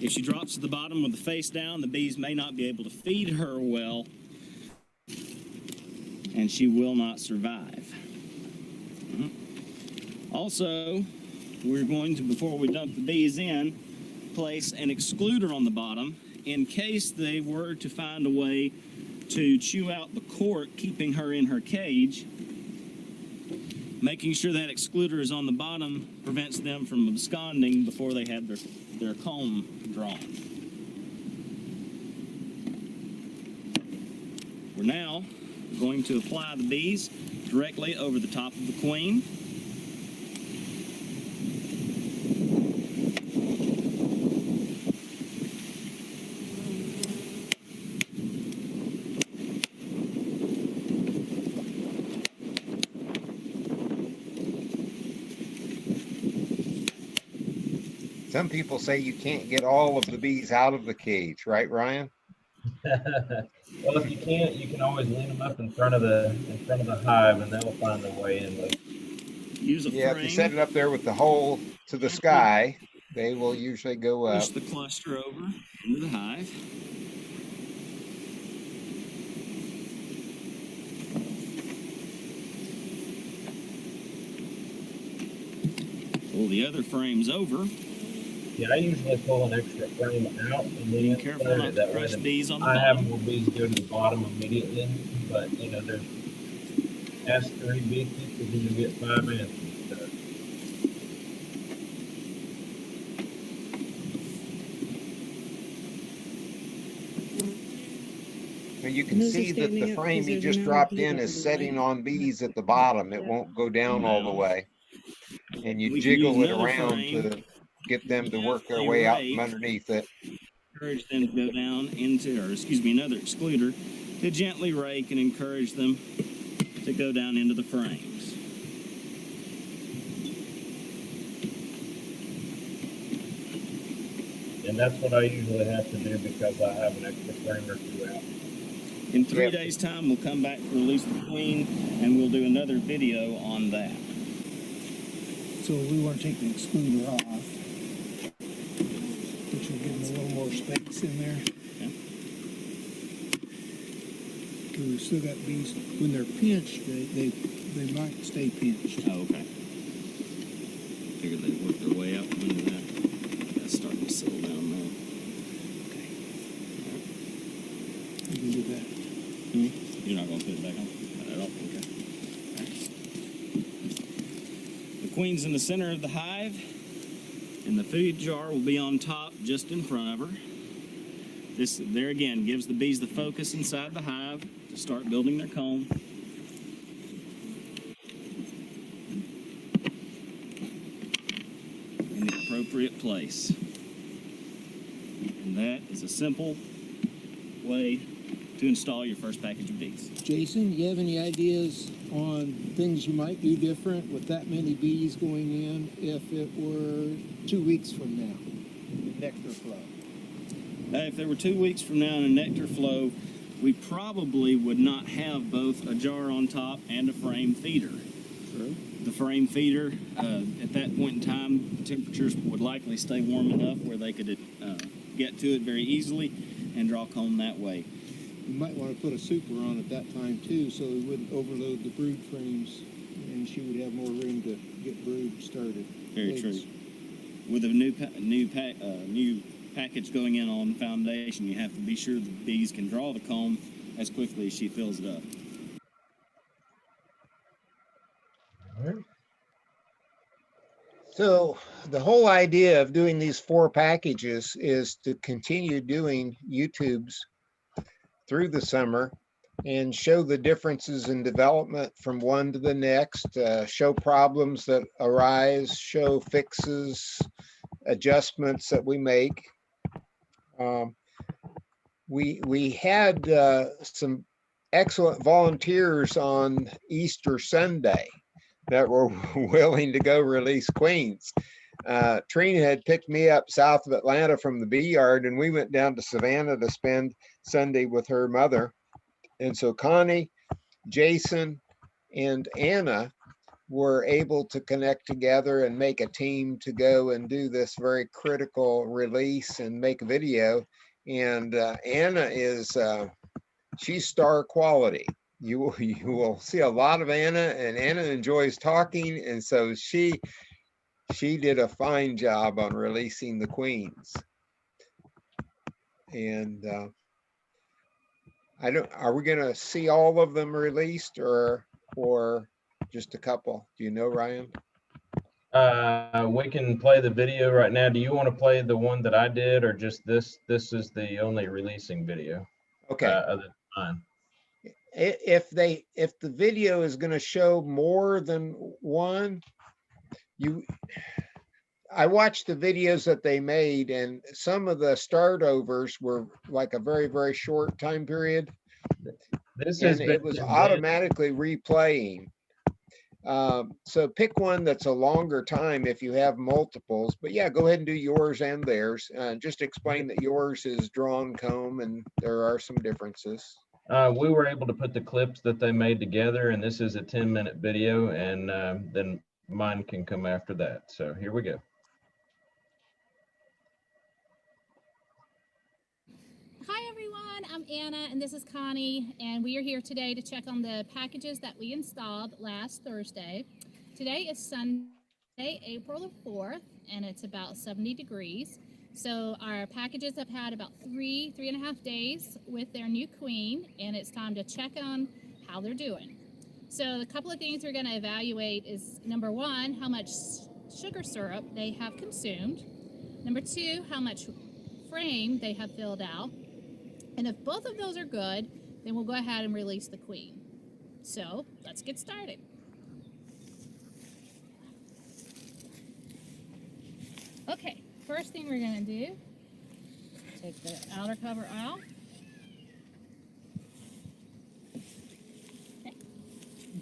S5: If she drops to the bottom with the face down, the bees may not be able to feed her well and she will not survive. Also, we're going to, before we dump the bees in, place an excluder on the bottom in case they were to find a way to chew out the cork keeping her in her cage. Making sure that excluder is on the bottom prevents them from absconding before they have their comb drawn. We're now going to apply the bees directly over the top of the queen.
S1: Some people say you can't get all of the bees out of the cage, right, Ryan?
S2: Well, if you can't, you can always lean them up in front of the hive, and they'll find their way in.
S5: Use a
S1: Yeah,
S5: frame.
S1: if you set it up there with the hole to the sky, they will usually go up.
S5: Push the cluster over into the hive. Pull the other frames over.
S2: Yeah, I usually pull an extra frame out and then
S5: Be careful not to crush bees on the
S2: I
S5: bottom.
S2: have more bees go to the bottom immediately, but you know, there's S3 beekeepers and you get 5 answers. So.
S1: Well, you can see that the frame you just dropped in is setting on bees at the bottom. It won't go down all the way. And you
S5: We can
S1: jiggle
S5: use
S1: it
S5: another
S1: around
S5: frame.
S1: to get them to work their way out from underneath it.
S5: Encourage them to go down into, or excuse me, another excluder to gently rake and encourage them to go down into the frames.
S2: And that's what I usually have to do because I have an extra frame or two out.
S5: In 3
S1: Yep.
S5: days' time, we'll come back to release the queen, and we'll do another video on that.
S4: So we want to take the excluder off, which will give them a little more space in there.
S5: Okay.
S4: Because we've still got bees. When they're pinched, they might stay pinched.
S5: Oh, okay. Figured they'd work their way up into that. That's starting to settle down now.
S4: Okay. We can do that.
S5: You're not going to put it back on? Not at all? Okay. The queen's in the center of the hive, and the food jar will be on top just in front of her. This, there again, gives the bees the focus inside the hive to start building their comb. In the appropriate place. And that is a simple way to install your first package of bees.
S4: Jason, do you have any ideas on things you might do different with that many bees going in if it were 2 weeks from now? Nectar flow.
S5: If there were 2 weeks from now in a nectar flow, we probably would not have both a jar on top and a frame feeder.
S4: True.
S5: The frame feeder, at that point in time, temperatures would likely stay warm enough where they could get to it very easily and draw comb that way.
S4: You might want to put a super on at that time too, so it wouldn't overload the brood frames, and she would have more room to get brood started.
S5: Very true. With a new package going in on foundation, you have to be sure the bees can draw the comb as quickly as she fills it up.
S2: All right.
S1: So the whole idea of doing these 4 packages is to continue doing YouTubes through the summer and show the differences in development from one to the next, show problems that arise, show fixes, adjustments that we make. We had some excellent volunteers on Easter Sunday that were willing to go release queens. Trina had picked me up south of Atlanta from the bee yard, and we went down to Savannah to spend Sunday with her mother. And so Connie, Jason, and Anna were able to connect together and make a team to go and do this very critical release and make a video. And Anna is, she's star quality. You will see a lot of Anna, and Anna enjoys talking. And so she did a fine job on releasing the queens. And are we gonna see all of them released or just a couple? Do you know, Ryan?
S2: We can play the video right now. Do you want to play the one that I did, or just this? This is the only releasing video.
S1: Okay.
S2: Other than mine.
S1: If the video is going to show more than one, I watched the videos that they made, and some of the start overs were like a very, very short time period.
S2: This
S1: And
S2: has been
S1: it was automatically replaying. So pick one that's a longer time if you have multiples, but yeah, go ahead and do yours and theirs. Just explain that yours is drawn comb and there are some differences.
S2: We were able to put the clips that they made together, and this is a 10-minute video, and then mine can come after that. So here we go.
S7: Hi everyone, I'm Anna and this is Connie, and we are here today to check on the packages that we installed last Thursday. Today is Sunday, April the 4th, and it's about 70 degrees. So our packages have had about three and a half days with their new queen, and it's time to check on how they're doing. So a couple of things we're going to evaluate is, number one, how much sugar syrup they have consumed. Number two, how much frame they have filled out. And if both of those are good, then we'll go ahead and release the queen. So let's get started. Okay, first thing we're going to do, take the outer cover off.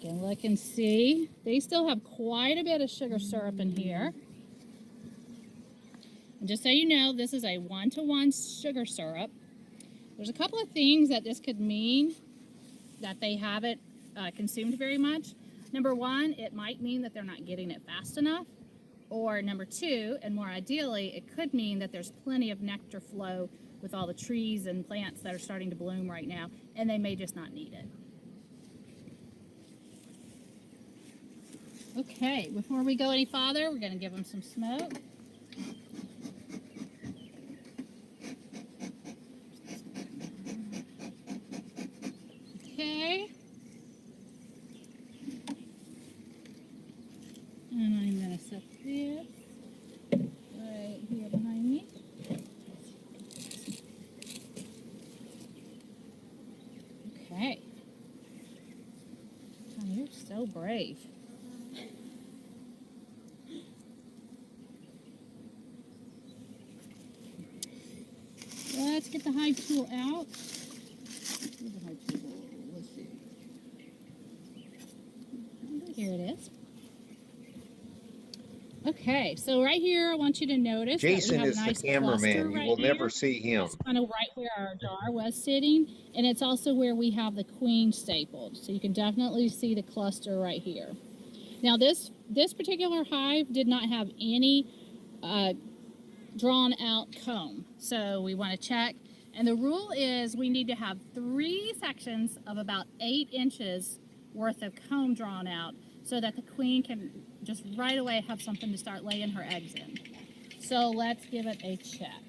S7: You can look and see. They still have quite a bit of sugar syrup in here. And just so you know, this is a 1-to-1 sugar syrup. There's a couple of things that this could mean that they haven't consumed very much. Number one, it might mean that they're not getting it fast enough. Or number two, and more ideally, it could mean that there's plenty of nectar flow with all the trees and plants that are starting to bloom right now, and they may just not need it. Okay, before we go any farther, we're going to give them some smoke. Okay. And I'm going to set this right here behind me. Okay. Oh, you're so brave. Let's get the Hive tool out. Where's the Hive tool? Let's see. Here it is. Okay, so right here, I want you to notice
S1: Jason
S7: that we have
S1: is
S7: a nice
S1: the cameraman.
S7: cluster
S1: You
S7: right
S1: will
S7: here.
S1: never see him.
S7: It's kind of right where our jar was sitting, and it's also where we have the queen stapled. So you can definitely see the cluster right here. Now this particular hive did not have any drawn out comb, so we want to check. And the rule is we need to have 3 sections of about 8 inches worth of comb drawn out so that the queen can just right away have something to start laying her eggs in. So let's give it a check.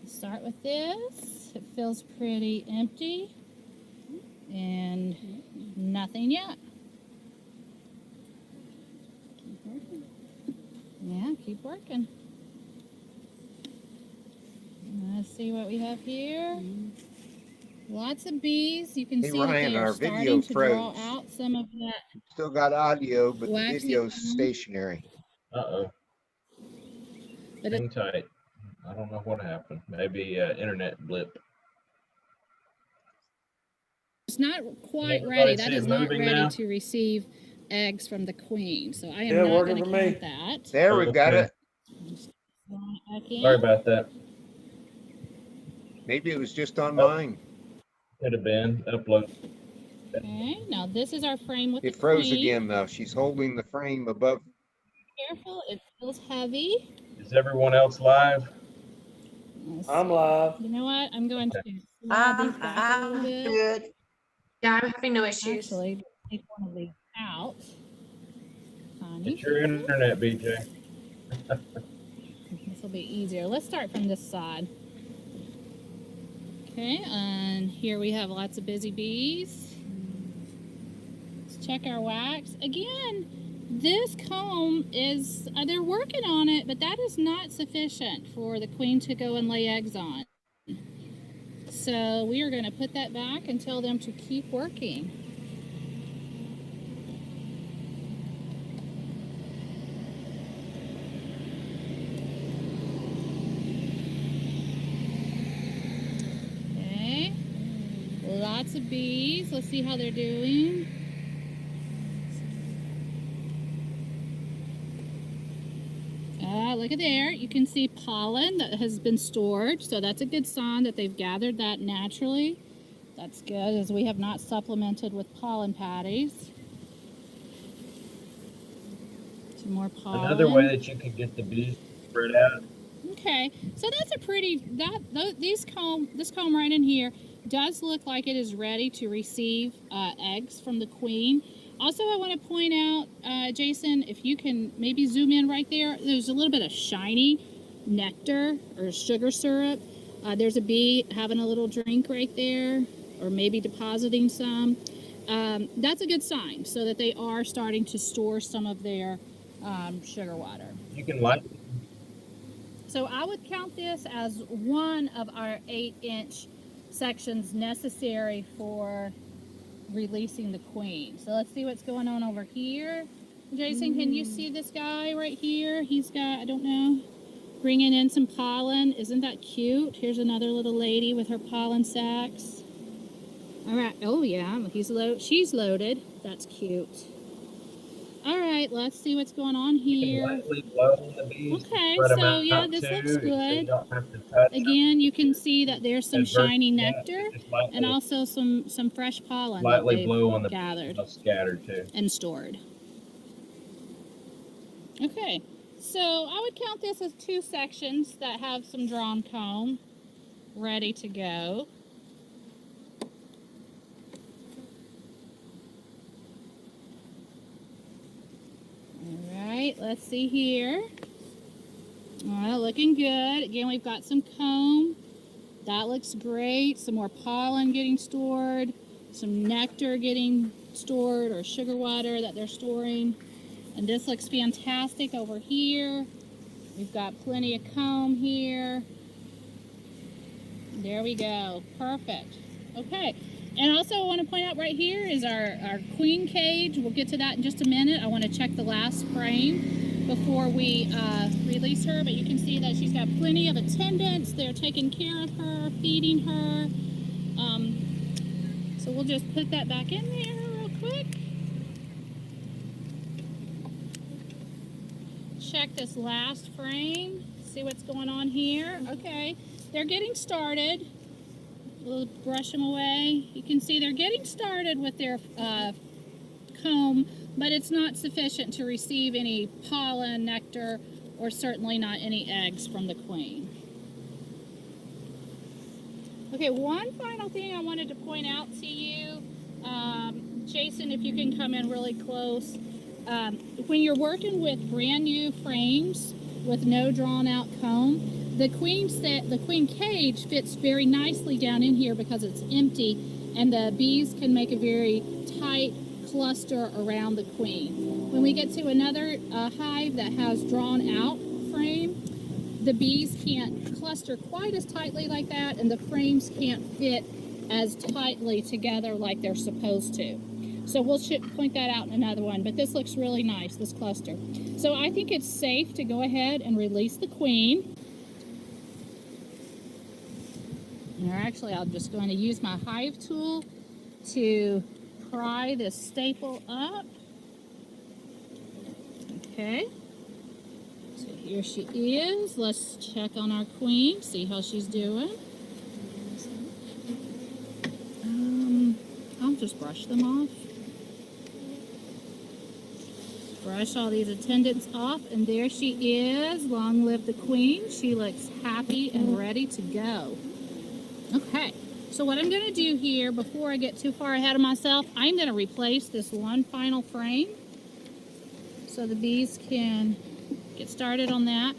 S7: Start with this. It feels pretty empty and nothing yet. Keep working. Yeah, keep working. Let's see what we have here. Lots of bees. You can
S1: Hey,
S7: see
S1: Ryan,
S7: that they are
S1: our
S7: starting
S1: video
S7: to draw
S1: froze.
S7: out some of that
S1: Still got audio, but the
S7: waxy
S1: video's
S7: comb.
S1: stationary.
S2: Uh-oh.
S7: But
S2: Hang tight. I don't know what happened. Maybe internet blip.
S7: it's not quite
S2: Everybody
S7: ready. That
S2: see it
S7: is not
S2: moving
S7: ready
S2: now?
S7: to receive eggs from the queen. So I am
S3: Yeah,
S7: not
S3: working
S7: going to
S3: for me.
S7: count that.
S1: There, we've got
S2: Okay.
S1: it.
S7: Back in.
S2: Sorry about that.
S1: Maybe it was just on
S2: Oh.
S1: mine.
S2: Could have been upload.
S7: Okay, now this is our frame with
S1: It
S7: the
S1: froze
S7: queen.
S1: again, though. She's holding the frame above.
S7: Careful, it feels heavy.
S2: Is everyone else live?
S7: Let's
S3: I'm
S7: see.
S3: live.
S7: You know what? I'm going to slide these back a little
S8: I'm
S7: bit.
S8: good. Yeah, I'm having no issues.
S7: Actually, take one of these out. Connie,
S2: It's your internet, BJ.
S7: this will be easier. Let's start from this side. Okay, and here we have lots of busy bees. Let's check our wax. Again, this comb is, they're working on it, but that is not sufficient for the queen to go and lay eggs on. So we are going to put that back and tell them to keep working. Okay, lots of bees. Let's see how they're doing. Look at there. You can see pollen that has been stored. So that's a good sign that they've gathered that naturally. That's good, as we have not supplemented with pollen patties. Some more pollen.
S2: Another way that you could get the bees spread out.
S7: Okay, so that's a pretty, this comb right in here does look like it is ready to receive eggs from the queen. Also, I want to point out, Jason, if you can maybe zoom in right there, there's a little bit of shiny nectar or sugar syrup. There's a bee having a little drink right there, or maybe depositing some. That's a good sign, so that they are starting to store some of their sugar water.
S2: You can light.
S7: So I would count this as one of our 8-inch sections necessary for releasing the queen. So let's see what's going on over here. Jason, can you see this guy right here? He's got, I don't know, bringing in some pollen. Isn't that cute? Here's another little lady with her pollen sacs. All right. Oh yeah, she's loaded. That's cute. All right, let's see what's going on
S2: You can
S7: here.
S2: lightly blow on the bees to
S7: Okay,
S2: spread them
S7: so yeah,
S2: out
S7: this
S2: too,
S7: looks
S2: so you
S7: good.
S2: don't have to touch them.
S7: Again, you can see that there's some shiny nectar
S2: Just
S7: and also some fresh pollen that
S2: lightly
S7: they've
S2: blow on the bees,
S7: gathered
S2: they'll scatter too.
S7: and stored. Okay, so I would count this as 2 sections that have some drawn comb ready to go. All right, let's see here. Well, looking good. Again, we've got some comb. That looks great. Some more pollen getting stored, some nectar getting stored, or sugar water that they're storing. And this looks fantastic over here. We've got plenty of comb here. There we go. Perfect. Okay. And also I want to point out right here is our queen cage. We'll get to that in just a minute. I want to check the last frame before we release her, but you can see that she's got plenty of attendants. They're taking care of her, feeding her. So we'll just put that back in there real quick. Check this last frame, see what's going on here. Okay, they're getting started. We'll brush them away. You can see they're getting started with their comb, but it's not sufficient to receive any pollen, nectar, or certainly not any eggs from the queen. Okay, one final thing I wanted to point out to you, Jason, if you can come in really close. When you're working with brand new frames with no drawn out comb, the queen cage fits very nicely down in here because it's empty, and the bees can make a very tight cluster around the queen. When we get to another hive that has drawn out frame, the bees can't cluster quite as tightly like that, and the frames can't fit as tightly together like they're supposed to. So we'll point that out in another one, but this looks really nice, this cluster. So I think it's safe to go ahead and release the queen. And actually, I'm just going to use my hive tool to pry this staple up. Okay. So here she is. Let's check on our queen, see how she's doing. I'll just brush them off. Brush all these attendants off, and there she is. Long live the queen. She looks happy and ready to go. Okay, so what I'm going to do here, before I get too far ahead of myself, I'm going to replace this one final frame so the bees can get started on that.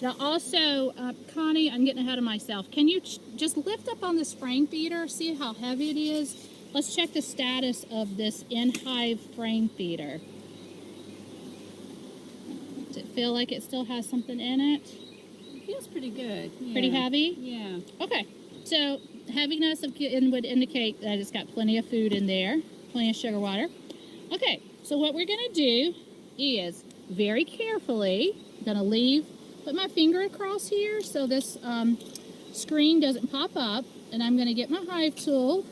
S7: Now also, Connie, I'm getting ahead of myself. Can you just lift up on this frame feeder, see how heavy it is? Let's check the status of this in-hive frame feeder. Does it feel like it still has something in it?
S9: It feels pretty good. Yeah.
S7: Pretty heavy?
S9: Yeah.
S7: Okay, so heaviness would indicate that it's got plenty of food in there, plenty of sugar water. Okay, so what we're going to do is very carefully, I'm going to put my finger across here so this screen doesn't pop up, and I'm going to get my hive tool.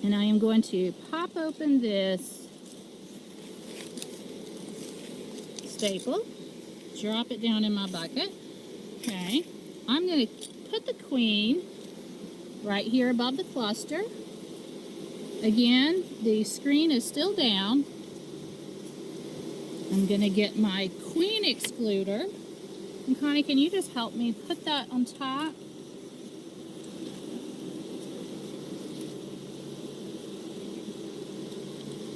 S7: And I am going to pop open this staple, drop it down in my bucket. Okay, I'm going to put the queen right here above the cluster. Again, the screen is still down. I'm going to get my queen excluder. And Connie, can you just help me put that on top?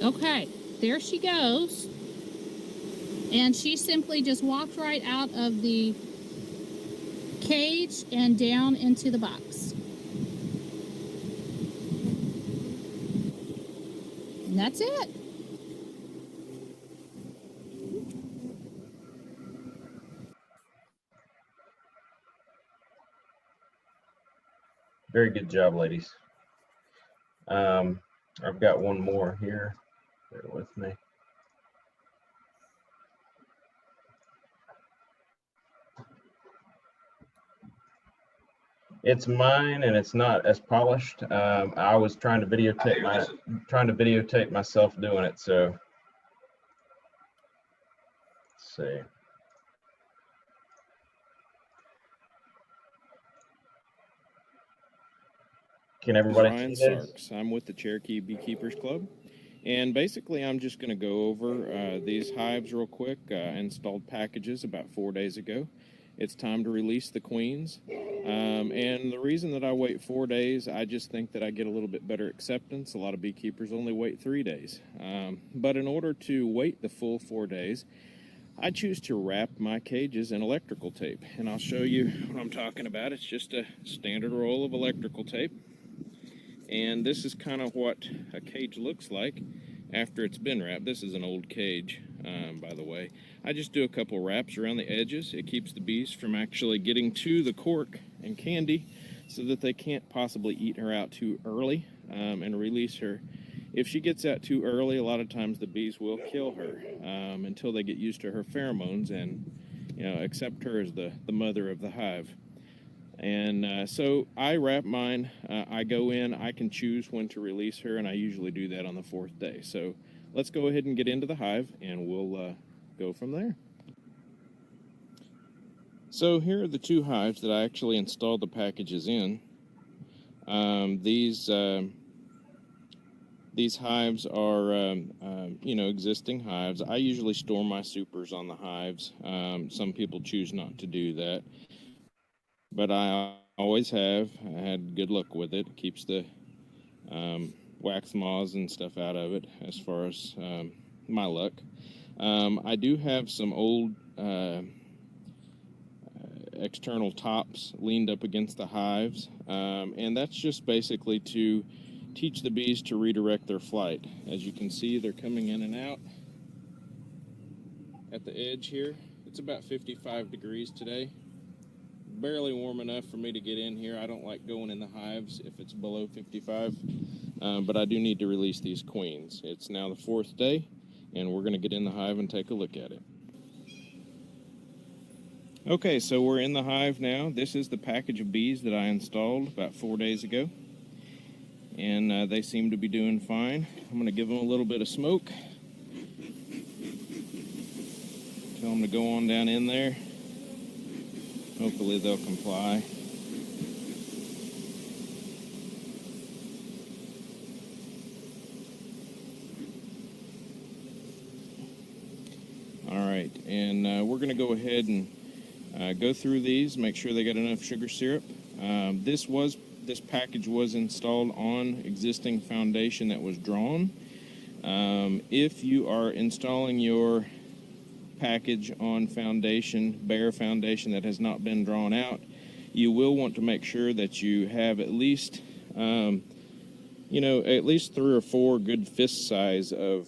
S7: Okay, there she goes. And she simply just walked right out of the cage and down into the box. And that's it.
S2: Very good job, ladies. I've got one more here. Bear with me. It's mine, and it's not as polished. I was trying to videotape myself doing it. So let's see. Can everybody
S10: Ryan
S2: see this?
S10: Sarks. I'm with the Cherokee Beekeepers Club. And basically, I'm just going to go over these hives real quick. Installed packages about 4 days ago. It's time to release the queens. And the reason that I wait 4 days, I just think that I get a little bit better acceptance. A lot of beekeepers only wait 3 days. But in order to wait the full 4 days, I choose to wrap my cages in electrical tape. And I'll show you what I'm talking about. It's just a standard roll of electrical tape. And this is kind of what a cage looks like after it's been wrapped. This is an old cage, by the way. I just do a couple wraps around the edges. It keeps the bees from actually getting to the cork and candy so that they can't possibly eat her out too early and release her. If she gets out too early, a lot of times the bees will kill her until they get used to her pheromones and, accept her as the mother of the hive. And so I wrap mine, I go in, I can choose when to release her, and I usually do that on the 4th day. So let's go ahead and get into the hive, and we'll go from there. So here are the 2 hives that I actually installed the packages in. These hives are, existing hives. I usually store my supers on the hives. Some people choose not to do that. But I always have. I had good luck with it. It keeps the wax moths and stuff out of it as far as my luck. I do have some old external tops leaned up against the hives. And that's just basically to teach the bees to redirect their flight. As you can see, they're coming in and out at the edge here. It's about 55 degrees today. Barely warm enough for me to get in here. I don't like going in the hives if it's below 55, but I do need to release these queens. It's now the 4th day, and we're going to get in the hive and take a look at it. Okay, so we're in the hive now. This is the package of bees that I installed about 4 days ago, and they seem to be doing fine. I'm going to give them a little bit of smoke. Tell them to go on down in there. Hopefully they'll comply. All right, and we're going to go ahead and go through these, make sure they got enough sugar syrup. This package was installed on existing foundation that was drawn. If you are installing your package on bare foundation that has not been drawn out, you will want to make sure that you have at least 3 or 4 good fist size of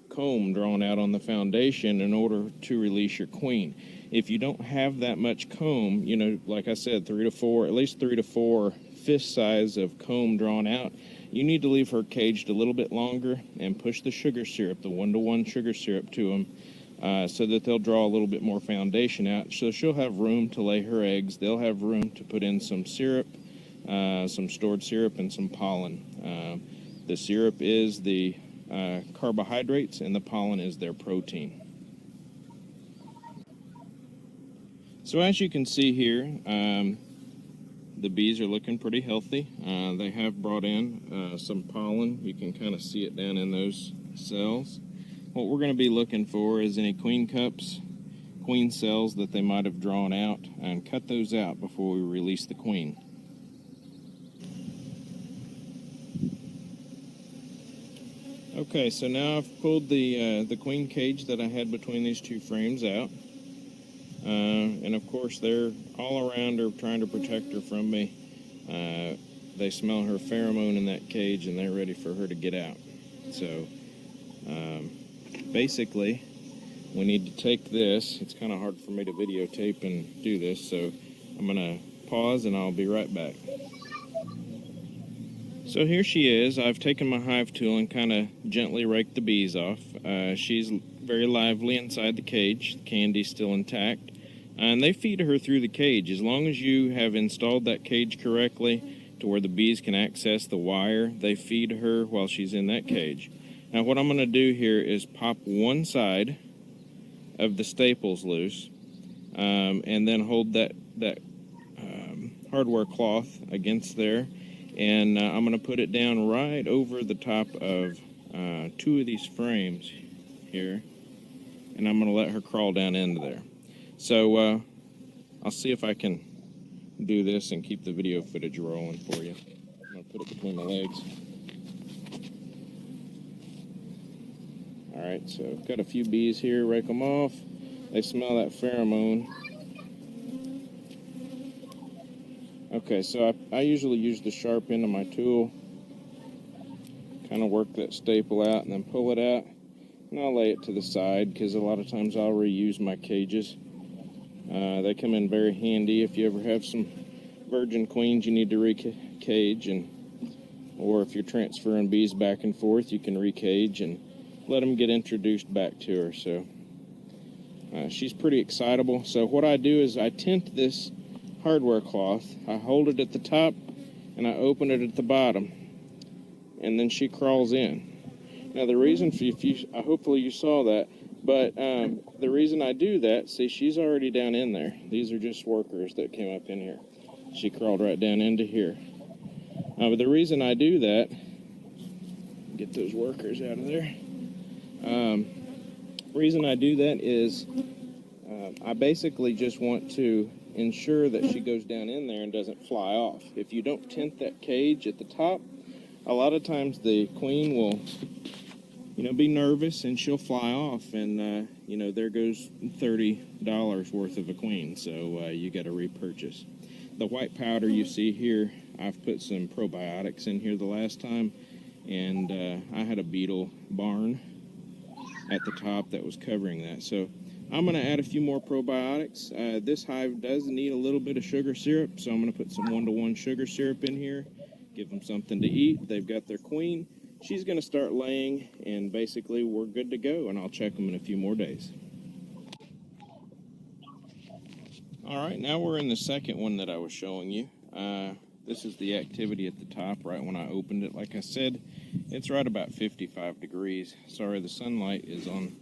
S10: comb drawn out on the foundation in order to release your queen. If you don't have that much comb, like I said, at least 3 to 4 fist size of comb drawn out, you need to leave her caged a little bit longer and push the sugar syrup, the 1-to-1 sugar syrup to them, so that they'll draw a little bit more foundation out. So she'll have room to lay her eggs. They'll have room to put in some syrup, some stored syrup, and some pollen. The syrup is the carbohydrates, and the pollen is their protein. So as you can see here, the bees are looking pretty healthy. They have brought in some pollen. You can kind of see it down in those cells. What we're going to be looking for is any queen cups, queen cells that they might have drawn out, and cut those out before we release the queen. Okay, so now I've pulled the queen cage that I had between these 2 frames out. And of course they're all around her trying to protect her from me. They smell her pheromone in that cage and they're ready for her to get out. So basically we need to take this. It's kind of hard for me to videotape and do this, so I'm going to pause and I'll be right back. So here she is. I've taken my hive tool and kind of gently raked the bees off. She's very lively inside the cage. The candy's still intact. And they feed her through the cage. As long as you have installed that cage correctly to where the bees can access the wire, they feed her while she's in that cage. Now what I'm going to do here is pop one side of the staples loose, and then hold that hardware cloth against there, and I'm going to put it down right over the top of 2 of these frames here, and I'm going to let her crawl down into there. So I'll see if I can do this and keep the video footage rolling for you. I'm going to put it between my legs. All right, so I've got a few bees here, rake them off. They smell that pheromone. Okay, so I usually use the sharp end of my tool, kind of work that staple out and then pull it out. And I'll lay it to the side because a lot of times I'll reuse my cages. They come in very handy if you ever have some virgin queens you need to recage, or if you're transferring bees back and forth, you can recage and let them get introduced back to her. So she's pretty excitable. So what I do is I tint this hardware cloth, I hold it at the top, and I open it at the bottom, and then she crawls in. Now the reason, hopefully you saw that, but the reason I do that, see, she's already down in there. These are just workers that came up in here. She crawled right down into here. But the reason I do that, get those workers out of there. Reason I do that is I basically just want to ensure that she goes down in there and doesn't fly off. If you don't tint that cage at the top, a lot of times the queen will, be nervous and she'll fly off, and there goes $30 worth of a queen. So you got to repurchase. The white powder you see here, I've put some probiotics in here the last time, and I had a beetle barn at the top that was covering that. So I'm going to add a few more probiotics. This hive does need a little bit of sugar syrup, so I'm going to put some 1-to-1 sugar syrup in here, give them something to eat. They've got their queen. She's going to start laying, and basically we're good to go, and I'll check them in a few more days. All right, now we're in the second one that I was showing you. This is the activity at the top right when I opened it. Like I said, it's right about 55 degrees. Sorry, the sunlight is on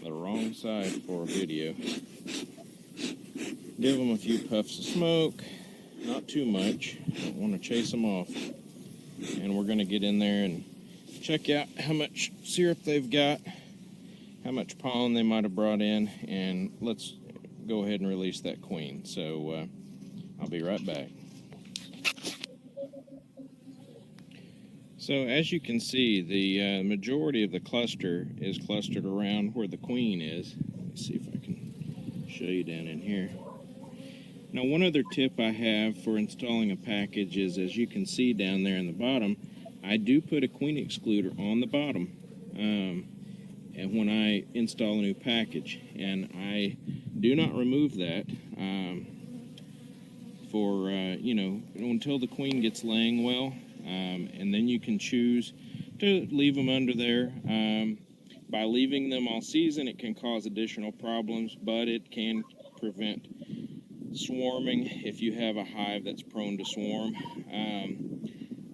S10: the wrong side for a video. Give them a few puffs of smoke, not too much. Don't want to chase them off. And we're going to get in there and check out how much syrup they've got, how much pollen they might have brought in, and let's go ahead and release that queen. So I'll be right back. So as you can see, the majority of the cluster is clustered around where the queen is. Let me see if I can show you down in here. Now, one other tip I have for installing a package is, as you can see down there in the bottom, I do put a queen excluder on the bottom and when I install a new package, and I do not remove that for until the queen gets laying well. And then you can choose to leave them under there. By leaving them all season, it can cause additional problems, but it can prevent swarming if you have a hive that's prone to swarm.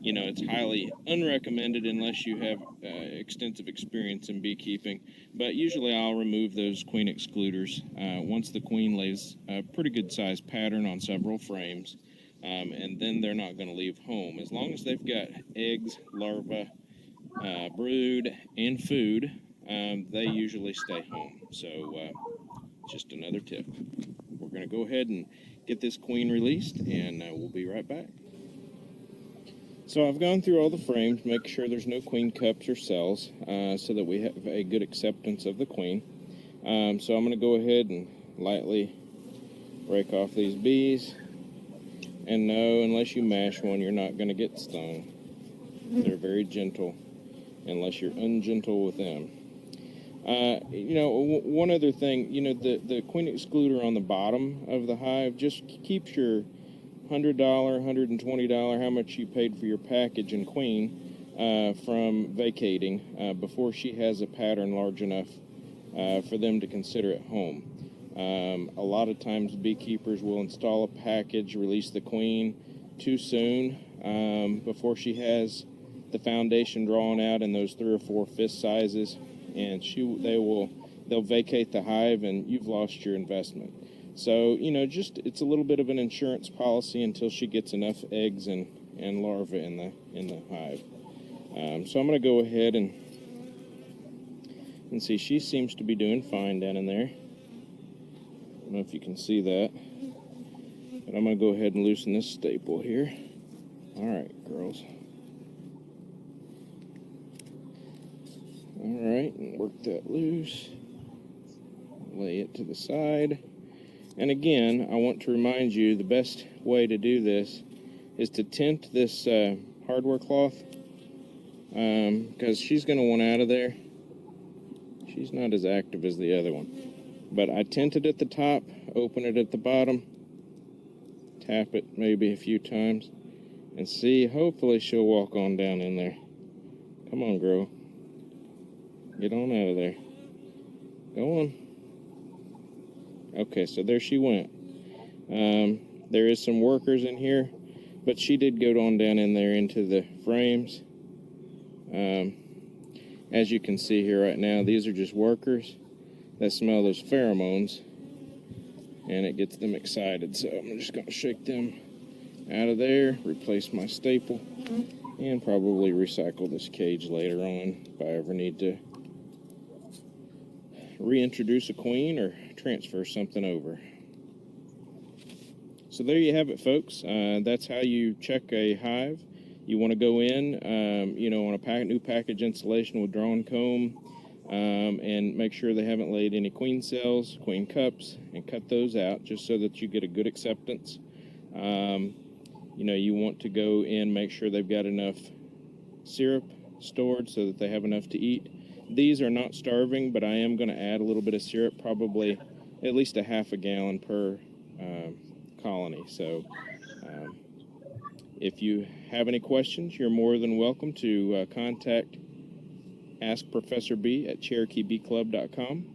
S10: It's highly unrecommended unless you have extensive experience in beekeeping, but usually I'll remove those queen excluders once the queen lays a pretty good sized pattern on several frames. And then they're not going to leave home. As long as they've got eggs, larvae, brood, and food, they usually stay home. So just another tip. We're going to go ahead and get this queen released, and we'll be right back. So I've gone through all the frames, make sure there's no queen cups or cells, so that we have a good acceptance of the queen. So I'm going to go ahead and lightly rake off these bees. And no, unless you mash one, you're not going to get stung. They're very gentle, unless you're ungentle with them. One other thing, the queen excluder on the bottom of the hive just keeps your $100, $120, how much you paid for your package and queen from vacating before she has a pattern large enough for them to consider it home. A lot of times beekeepers will install a package, release the queen too soon before she has the foundation drawn out in those 3 or 4 fist sizes, and they'll vacate the hive and you've lost your investment. So, you know, just it's a little bit of an insurance policy until she gets enough eggs and larvae in the hive. So I'm going to go ahead and see. She seems to be doing fine down in there. I don't know if you can see that, but I'm going to go ahead and loosen this staple here. All right, girls. All right, and work that loose. Lay it to the side. And again, I want to remind you the best way to do this is to tint this hardware cloth, because she's going to want out of there. She's not as active as the other one. But I tint it at the top, open it at the bottom, tap it maybe a few times, and see, hopefully she'll walk on down in there. Come on, girl. Get on out of there. Go on. Okay, so there she went. There is some workers in here, but she did go on down in there into the frames. As you can see here right now, these are just workers that smell those pheromones, and it gets them excited. So I'm just going to shake them out of there, replace my staple, and probably recycle this cage later on if I ever need to reintroduce a queen or transfer something over. So there you have it, folks. That's how you check a hive. You want to go in, on a new package installation with drawn comb, and make sure they haven't laid any queen cells, queen cups, and cut those out just so that you get a good acceptance. You want to go in, make sure they've got enough syrup stored so that they have enough to eat. These are not starving, but I am going to add a little bit of syrup, probably at least a half a gallon per colony. So if you have any questions, you're more than welcome to contact Ask Professor B at CherokeeBeeClub.com,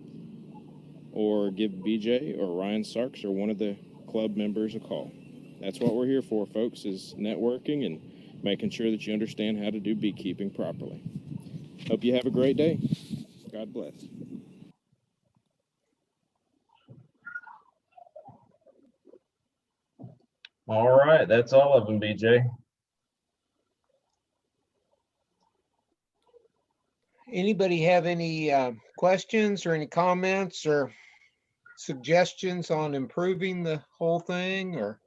S10: or give BJ or Ryan Sarks or one of the club members a call. That's what we're here for, folks, is networking and making sure that you understand how to do beekeeping properly. Hope you have a great day. God bless.
S2: All right, that's all of them, BJ.
S1: Anybody have any questions or any comments or suggestions on improving the whole thing? Or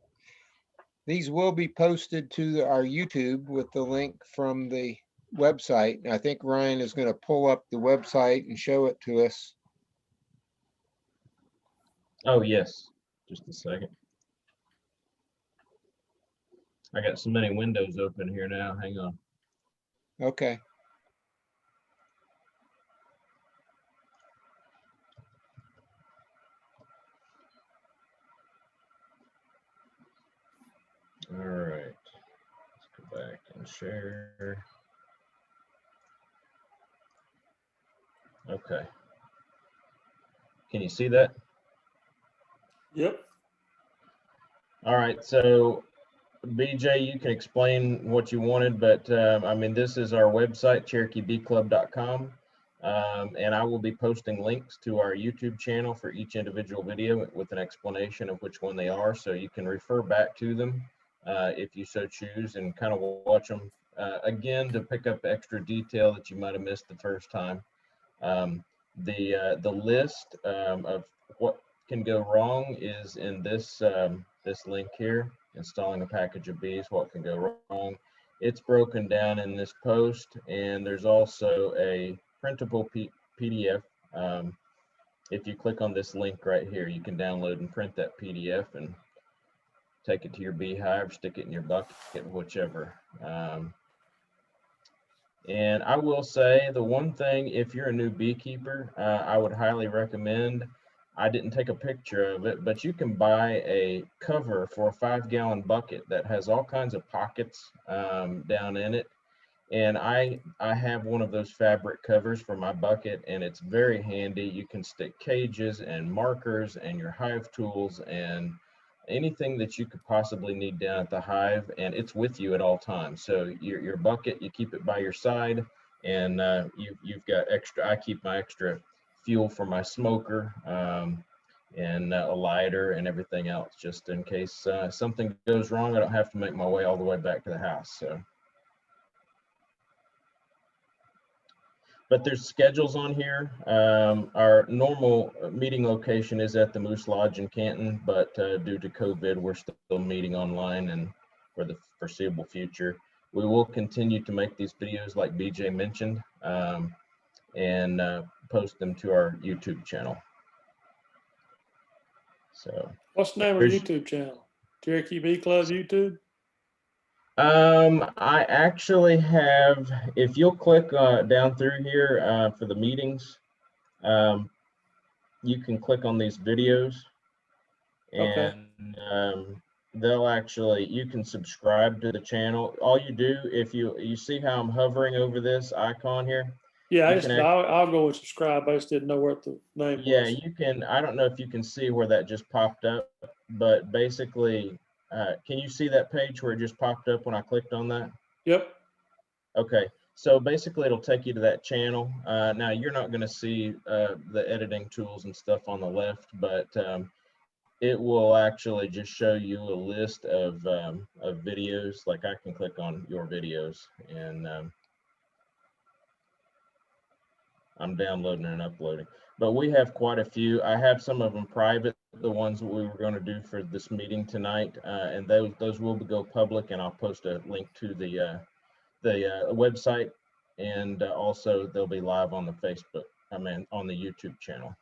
S1: these will be posted to our YouTube with the link from the website. I think Ryan is going to pull up the website and show it to us.
S2: Oh, yes. Just a second. I got so many windows open here now. Hang on.
S1: Okay.
S2: All right. Let's go back and share. Okay. Can you see that?
S3: Yep.
S2: All right. So, BJ, you can explain what you wanted, but this is our website, CherokeeBeeClub.com, and I will be posting links to our YouTube channel for each individual video with an explanation of which one they are, so you can refer back to them if you so choose and kind of watch them again to pick up extra detail that you might have missed the first time. The list of what can go wrong is in this this link here. Installing a package of bees, what can go wrong. It's broken down in this post, and there's also a printable PDF. If you click on this link right here, you can download and print that PDF and take it to your beehive, stick it in your bucket, whichever. And I will say the one thing, if you're a new beekeeper, I would highly recommend, I didn't take a picture of it, but you can buy a cover for a 5-gallon bucket that has all kinds of pockets down in it. And I have one of those fabric covers for my bucket, and it's very handy. You can stick cages and markers and your hive tools and anything that you could possibly need down at the hive, and it's with you at all times. So your bucket, you keep it by your side, and you've got extra. I keep my extra fuel for my smoker, and a lighter and everything else, just in case something goes wrong. I don't have to make my way all the way back to the house. So. But there's schedules on here. Our normal meeting location is at the Moose Lodge in Canton, but due to COVID, we're still meeting online and for the foreseeable future. We will continue to make these videos like BJ mentioned, and post them to our YouTube channel. So
S3: What's the name of the YouTube channel? Cherokee Bee Club YouTube?
S2: I actually have, if you'll click down through here for the meetings, you can click on these videos, and they'll actually, you can subscribe to the channel. All you do, if you see how I'm hovering over this icon here?
S3: Yeah, I'll go and subscribe. I just didn't know what the name was.
S2: Yeah, you can. I don't know if you can see where that just popped up, but basically, can you see that page where it just popped up when I clicked on that?
S3: Yep.
S2: Okay, so basically it'll take you to that channel. Now you're not going to see the editing tools and stuff on the left, but it will actually just show you a list of videos. Like I can click on your videos, and I'm downloading and uploading. But we have quite a few. I have some of them private, the ones that we were going to do for this meeting tonight, and those will go public, and I'll post a link to the website, and also they'll be live on the Facebook, on the YouTube channel.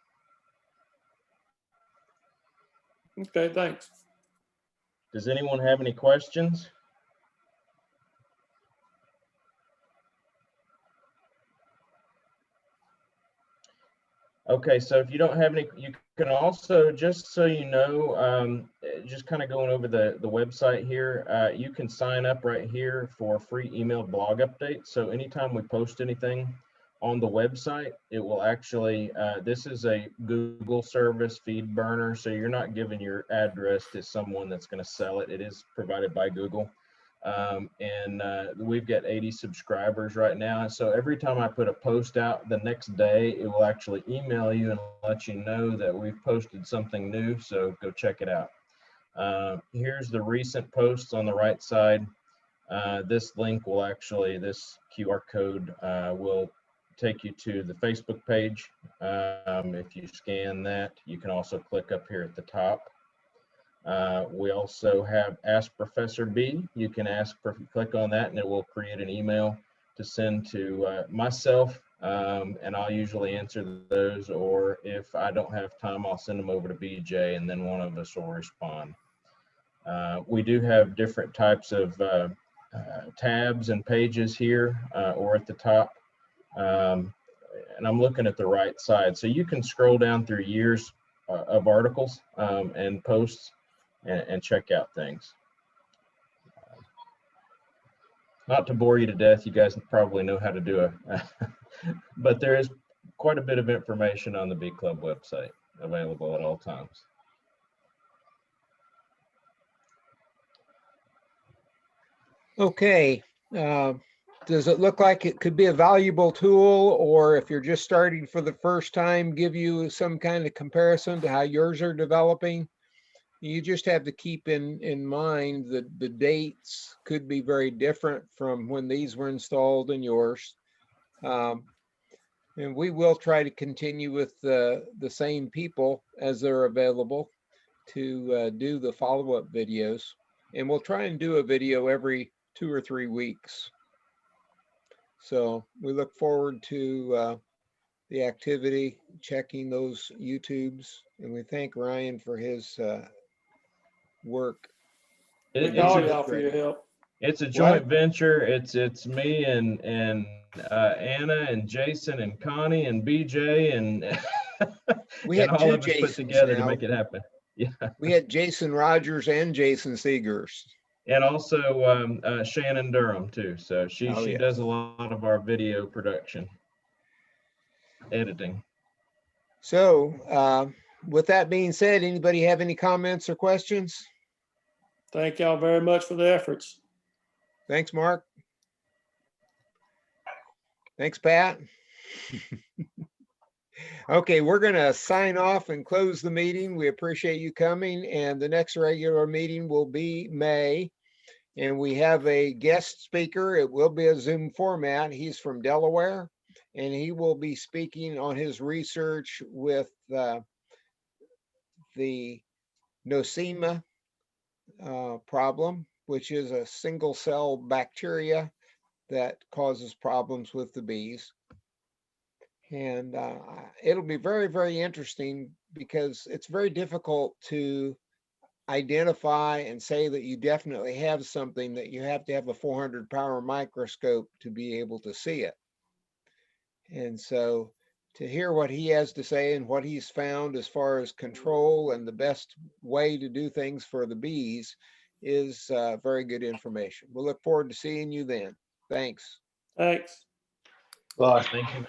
S3: Okay, thanks.
S2: Does anyone have any questions? Okay, so if you don't have any, you can also, just so you know, just kind of going over the website here, you can sign up right here for free email blog updates. So anytime we post anything on the website, it will actually, this is a Google service feed burner, so you're not giving your address to someone that's going to sell it. It is provided by Google. And we've got 80 subscribers right now. And so every time I put a post out the next day, it will actually email you and let you know that we've posted something new. So go check it out. Here's the recent posts on the right side. This link will actually, this QR code will take you to the Facebook page. If you scan that, you can also click up here at the top. We also have Ask Professor B. You can click on that, and it will create an email to send to myself, and I'll usually answer those, or if I don't have time, I'll send them over to BJ, and then one of us will respond. We do have different types of tabs and pages here, or at the top, and I'm looking at the right side. So you can scroll down through years of articles and posts, and check out things. Not to bore you to death, you guys probably know how to do it, but there is quite a bit of information on the Bee Club website available at all times.
S1: Okay, does it look like it could be a valuable tool, or if you're just starting for the first time, give you some kind of comparison to how yours are developing? You just have to keep in mind that the dates could be very different from when these were installed and yours. And we will try to continue with the same people as they're available to do the follow-up videos. And we'll try and do a video every 2 or 3 weeks. So we look forward to the activity, checking those YouTubes, and we thank Ryan for his work.
S3: Thank all y'all for your help.
S2: It's a joint venture. It's me and Anna and Jason and Connie and BJ and
S1: we had
S2: and all
S1: two
S2: of us
S1: Jasons
S2: put together
S1: now.
S2: to make it happen. Yeah.
S1: We had Jason Rogers and Jason Seegers.
S2: And also Shannon Durham too. So she
S1: Oh, yes.
S2: does a lot of our video production, editing.
S1: So with that being said, anybody have any comments or questions?
S3: Thank y'all very much for the efforts.
S1: Thanks, Mark. Thanks, Pat. Okay, we're going to sign off and close the meeting. We appreciate you coming, and the next regular meeting will be May. And we have a guest speaker. It will be a Zoom format. He's from Delaware, and he will be speaking on his research with the nosema problem, which is a single cell bacteria that causes problems with the bees. And it'll be very, very interesting because it's very difficult to identify and say that you definitely have something that you have to have a 400 power microscope to be able to see it. And so to hear what he has to say and what he's found as far as control and the best way to do things for the bees is very good information. We'll look forward to seeing you then. Thanks.
S3: Thanks.
S2: Thank you.